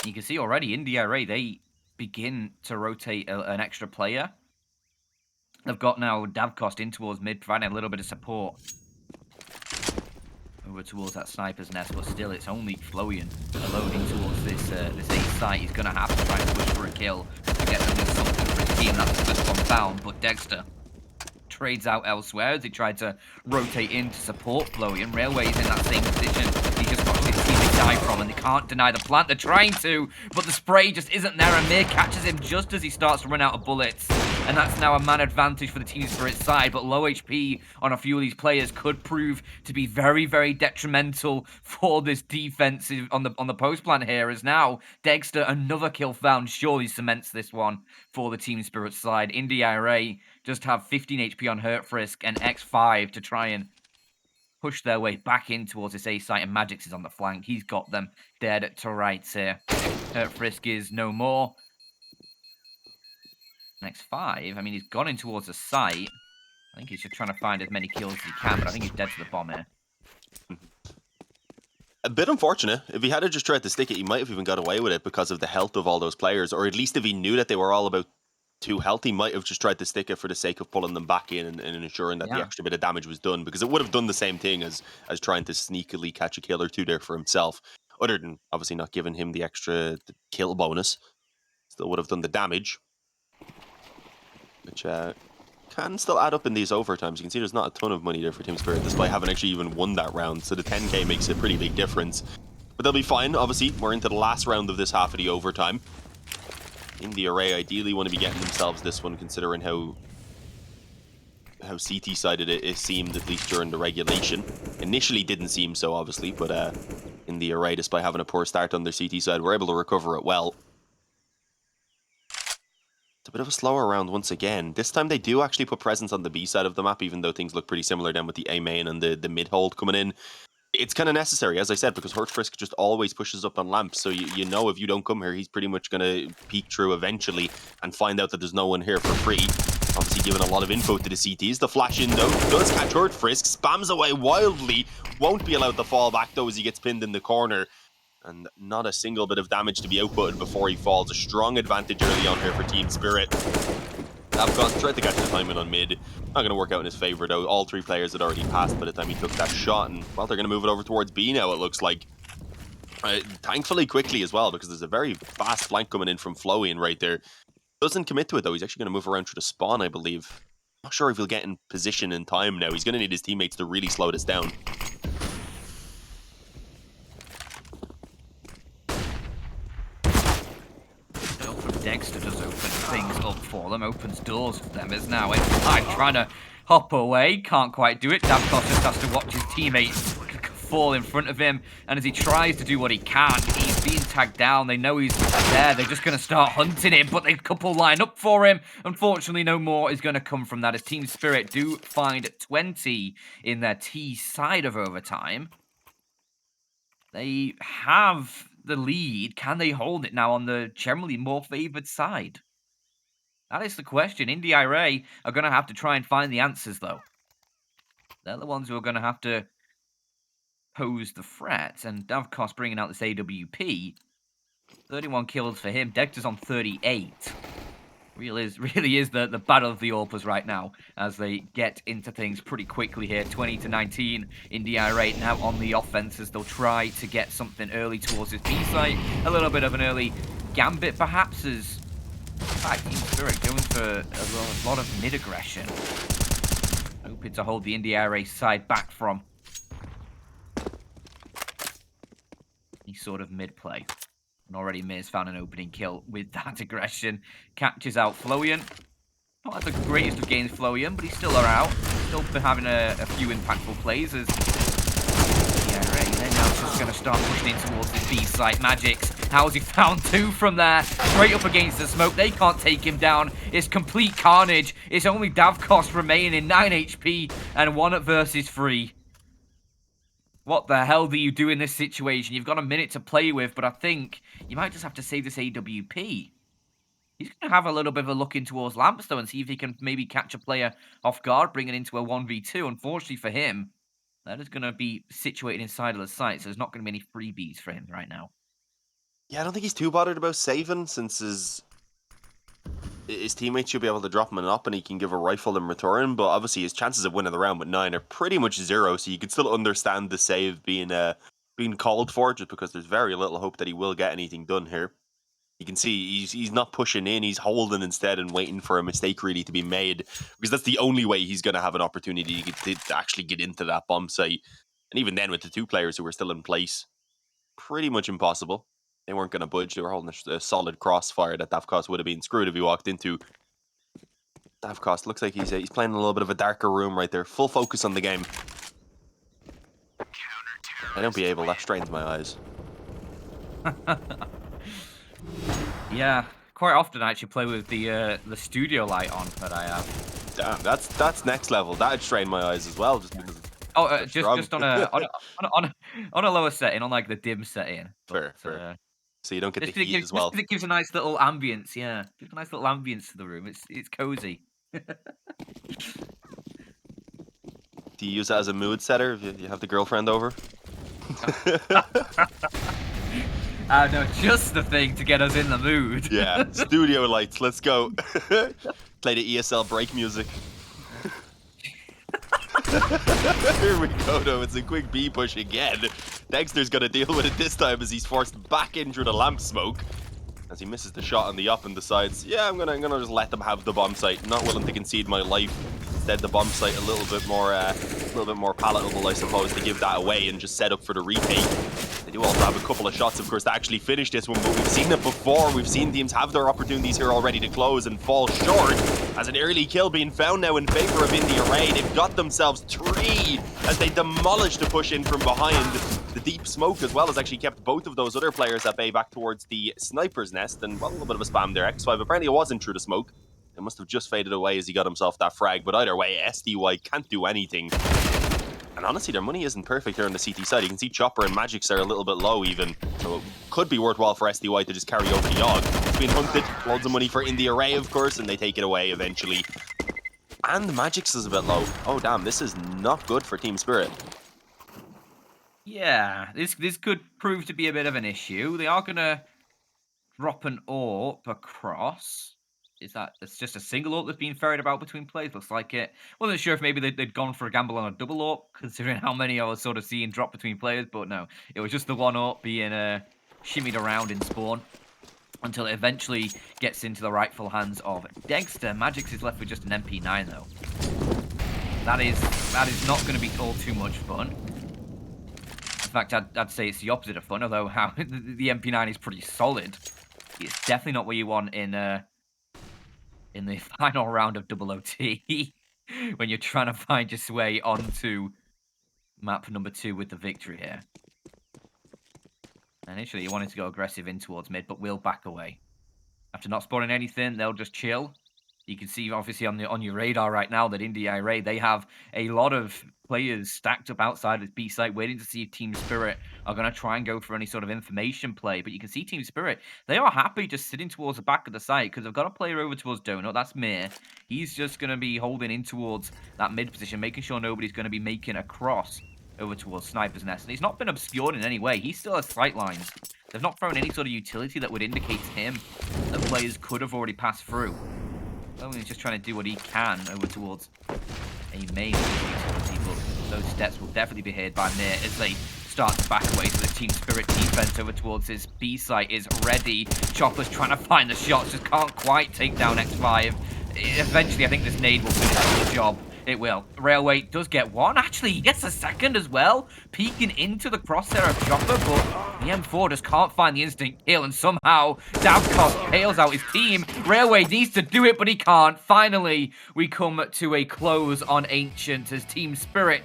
You can see already INDE IRAE, they begin to rotate an extra player. They've got now Davcost in towards mid, providing a little bit of support over towards that sniper's nest, but still it's only Florian alone in towards this A site. He's going to have to try and push for a kill to get them something for his team. That's the first one found, but Dexter trades out elsewhere as he tried to rotate in to support Florian. Railway's in that same position. He just watched his teammate die from, and they can't deny the plant. They're trying to, but the spray just isn't there, and Mir catches him just as he starts to run out of bullets. And that's now a man advantage for the Team Spirit side, but low HP on a few of these players could prove to be very, very detrimental for this defense on the post plant here, as now Dexter, another kill found, surely cements this one for the Team Spirit side. INDE IRAE just have 15 HP on Hurtfrisk and X5 to try and push their way back in towards this A site, and Magix is on the flank. He's got them dead to rights here. Hurtfrisk is no more. X5, I mean, he's gone in towards the site. I think he's just trying to find as many kills as he can, but I think he's dead to the bomb here. A bit unfortunate. If he had just tried to stick it, he might have even got away with it because of the health of all those players, or at least if he knew that they were all about 2 health, he might have just tried to stick it for the sake of pulling them back in and ensuring that the extra bit of damage was done, because it would have done the same thing as trying to sneakily catch a kill or 2 there for himself, other than obviously not giving him the extra kill bonus. Still would have done the damage, which can still add up in these overtimes. You can see there's not a ton of money there for Team Spirit, despite having actually even won that round, so the 10k makes a pretty big difference. But they'll be fine. Obviously, we're into the last round of this half of the overtime. INDE IRAE ideally want to be getting themselves this one, considering how CT-sided it seemed, at least during the regulation. Initially didn't seem so, obviously, but INDE IRAE, despite having a poor start on their CT side, were able to recover it well. It's a bit of a slower round once again. This time they do actually put presence on the B side of the map, even though things look pretty similar then with the A main and the mid hold coming in. It's kind of necessary, as I said, because Hortfrisk just always pushes up on lamps, so you know if you don't come here, he's pretty much going to peek through eventually and find out that there's no one here for free. Obviously giving a lot of info to the CTs. The flash in, though, does catch Hortfrisk, spams away wildly, won't be allowed to fall back, though, as he gets pinned in the corner. And not a single bit of damage to be outputted before he falls. A strong advantage early on here for Team Spirit. Davcost tried to catch the timing on mid. Not going to work out in his favor, though. All 3 players had already passed by the time he took that shot. And, well, they're going to move it over towards B now, it looks like. Thankfully quickly as well, because there's a very fast flank coming in from Florian right there. Doesn't commit to it, though. He's actually going to move around through the spawn, I believe. Not sure if he'll get in position in time now. He's going to need his teammates to really slow this down. Dexter does open things up for them, opens doors for them. Is now X5 trying to hop away, can't quite do it. Davcost just has to watch his teammates fall in front of him, and as he tries to do what he can, he's being tagged down. They know he's there, they're just going to start hunting him, but the couple line up for him. Unfortunately, no more is going to come from that, as Team Spirit do find 20 in their T side of overtime. They have the lead. Can they hold it now on the generally more favoured side? That is the question. INDE IRAE are going to have to try and find the answers, though. They're the ones who are going to have to pose the threat, and Davcost bringing out this AWP. 31 kills for him. Dexter's on 38. Really is the battle of the AWPers right now as they get into things pretty quickly here. 20-19. INDE IRAE now on the offense as they'll try to get something early towards this B site. A little bit of an early gambit perhaps as in fact Team Spirit going for a lot of mid aggression. Hoping to hold the INDE IRAE side back from any sort of mid play. And already Miz found an opening kill with that aggression. Captures out Florian. Not at the greatest of games, Florian, but he's still out. Still been having a few impactful plays as they're now just going to start pushing in towards the B site. Magix, how's he found 2 from there? Straight up against the smoke. They can't take him down. It's complete carnage. It's only Davkos remaining, 9 HP and 1 versus 3. What the hell do you do in this situation? You've got a minute to play with, but I think you might just have to save this AWP. He's going to have a little bit of a look in towards Lamps, though, and see if he can maybe catch a player off guard, bring it into a 1v2. Unfortunately for him, that is going to be situated inside of the site, so there's not going to be any freebies for him right now. Yeah, I don't think he's too bothered about saving, since his teammates should be able to drop him an op and he can give a rifle in return, but obviously his chances of winning the round with 9 are pretty much 0, so you can still understand the save being called for, just because there's very little hope that he will get anything done here. You can see he's not pushing in, he's holding instead and waiting for a mistake really to be made, because that's the only way he's going to have an opportunity to actually get into that bomb site. And even then, with the 2 players who were still in place, pretty much impossible. They weren't going to budge. They were holding a solid crossfire that Davkos would have been screwed if he walked into. Davkos looks like he's playing in a little bit of a darker room right there. Full focus on the game. I don't be able. That strains my eyes. Yeah, quite often I actually play with the studio light on that I have. Damn, that's next level. That'd strain my eyes as well, just because. Just on a lower setting, on like the dim setting. Fair. So you don't get the heat gives, as well. It gives a nice little ambience, yeah. Gives a nice little ambience to the room. It's cozy. Do you use that as a mood setter if you have the girlfriend over? No, just the thing to get us in the mood. Yeah, studio lights, let's go. Play the ESL break music. Here we go, though. It's a quick B push again. Dexter's going to deal with it this time as he's forced back in through the lamp smoke. As he misses the shot on the up and decides, yeah, I'm gonna just let them have the bomb site. Not willing to concede my life. Instead, the bomb site a little bit more palatable, I suppose, to give that away and just set up for the retake. They do also have a couple of shots, of course, to actually finish this one, but we've seen it before. We've seen teams have their opportunities here already to close and fall short. As an early kill being found now in favor of INDE IRAE, they've got themselves 3 as they demolish the push in from behind. The deep smoke as well has actually kept both of those other players at bay back towards the sniper's nest, and well, a little bit of a spam there. X5 apparently it wasn't through the smoke. It must have just faded away as he got himself that frag, but either way, SDY can't do anything. And honestly, their money isn't perfect here on the CT side. You can see Chopper and Magix are a little bit low even, so it could be worthwhile for SDY to just carry over the Yogg. It's been hunted, loads of money for INDE IRAE, of course, and they take it away eventually. And Magix is a bit low. Oh damn, this is not good for Team Spirit. Yeah, this could prove to be a bit of an issue. They are going to drop an AWP across. It's just a single AWP that's being ferried about between plays? Looks like it. Wasn't sure if maybe they'd gone for a gamble on a double AWP, considering how many I was sort of seeing drop between players, but no. It was just the one AWP being shimmied around in spawn until it eventually gets into the rightful hands of Dexter. Magix is left with just an MP9, though. That is not going to be all too much fun. In fact, I'd say it's the opposite of fun, although how the MP9 is pretty solid. It's definitely not what you want in the final round of Double OT when you're trying to find your way onto map number 2 with the victory here. Initially, you wanted to go aggressive in towards mid, but we'll back away. After not spawning anything, they'll just chill. You can see, obviously, on your radar right now that INDE IRAE, they have a lot of players stacked up outside of this B site, waiting to see if Team Spirit are going to try and go for any sort of information play. But you can see Team Spirit, they are happy just sitting towards the back of the site because they've got a player over towards Donut. That's Mir. He's just going to be holding in towards that mid position, making sure nobody's going to be making a cross over towards Sniper's Nest. And he's not been obscured in any way. He still has sight lines They've not thrown any sort of utility that would indicate to him that players could have already passed through. He's just trying to do what he can over towards a main utility, but those steps will definitely be heard by Mir as they start to back away. So the Team Spirit defense over towards his B site is ready. Chopper's trying to find the shots, just can't quite take down X5. Eventually, I think this nade will finish the job. It will. Railway does get one. Actually, he gets a second as well, peeking into the crosshair of Chopper, but the M4 just can't find the instant kill, and somehow Davkos bails out his team. Railway needs to do it, but he can't. Finally, we come to a close on Ancient as Team Spirit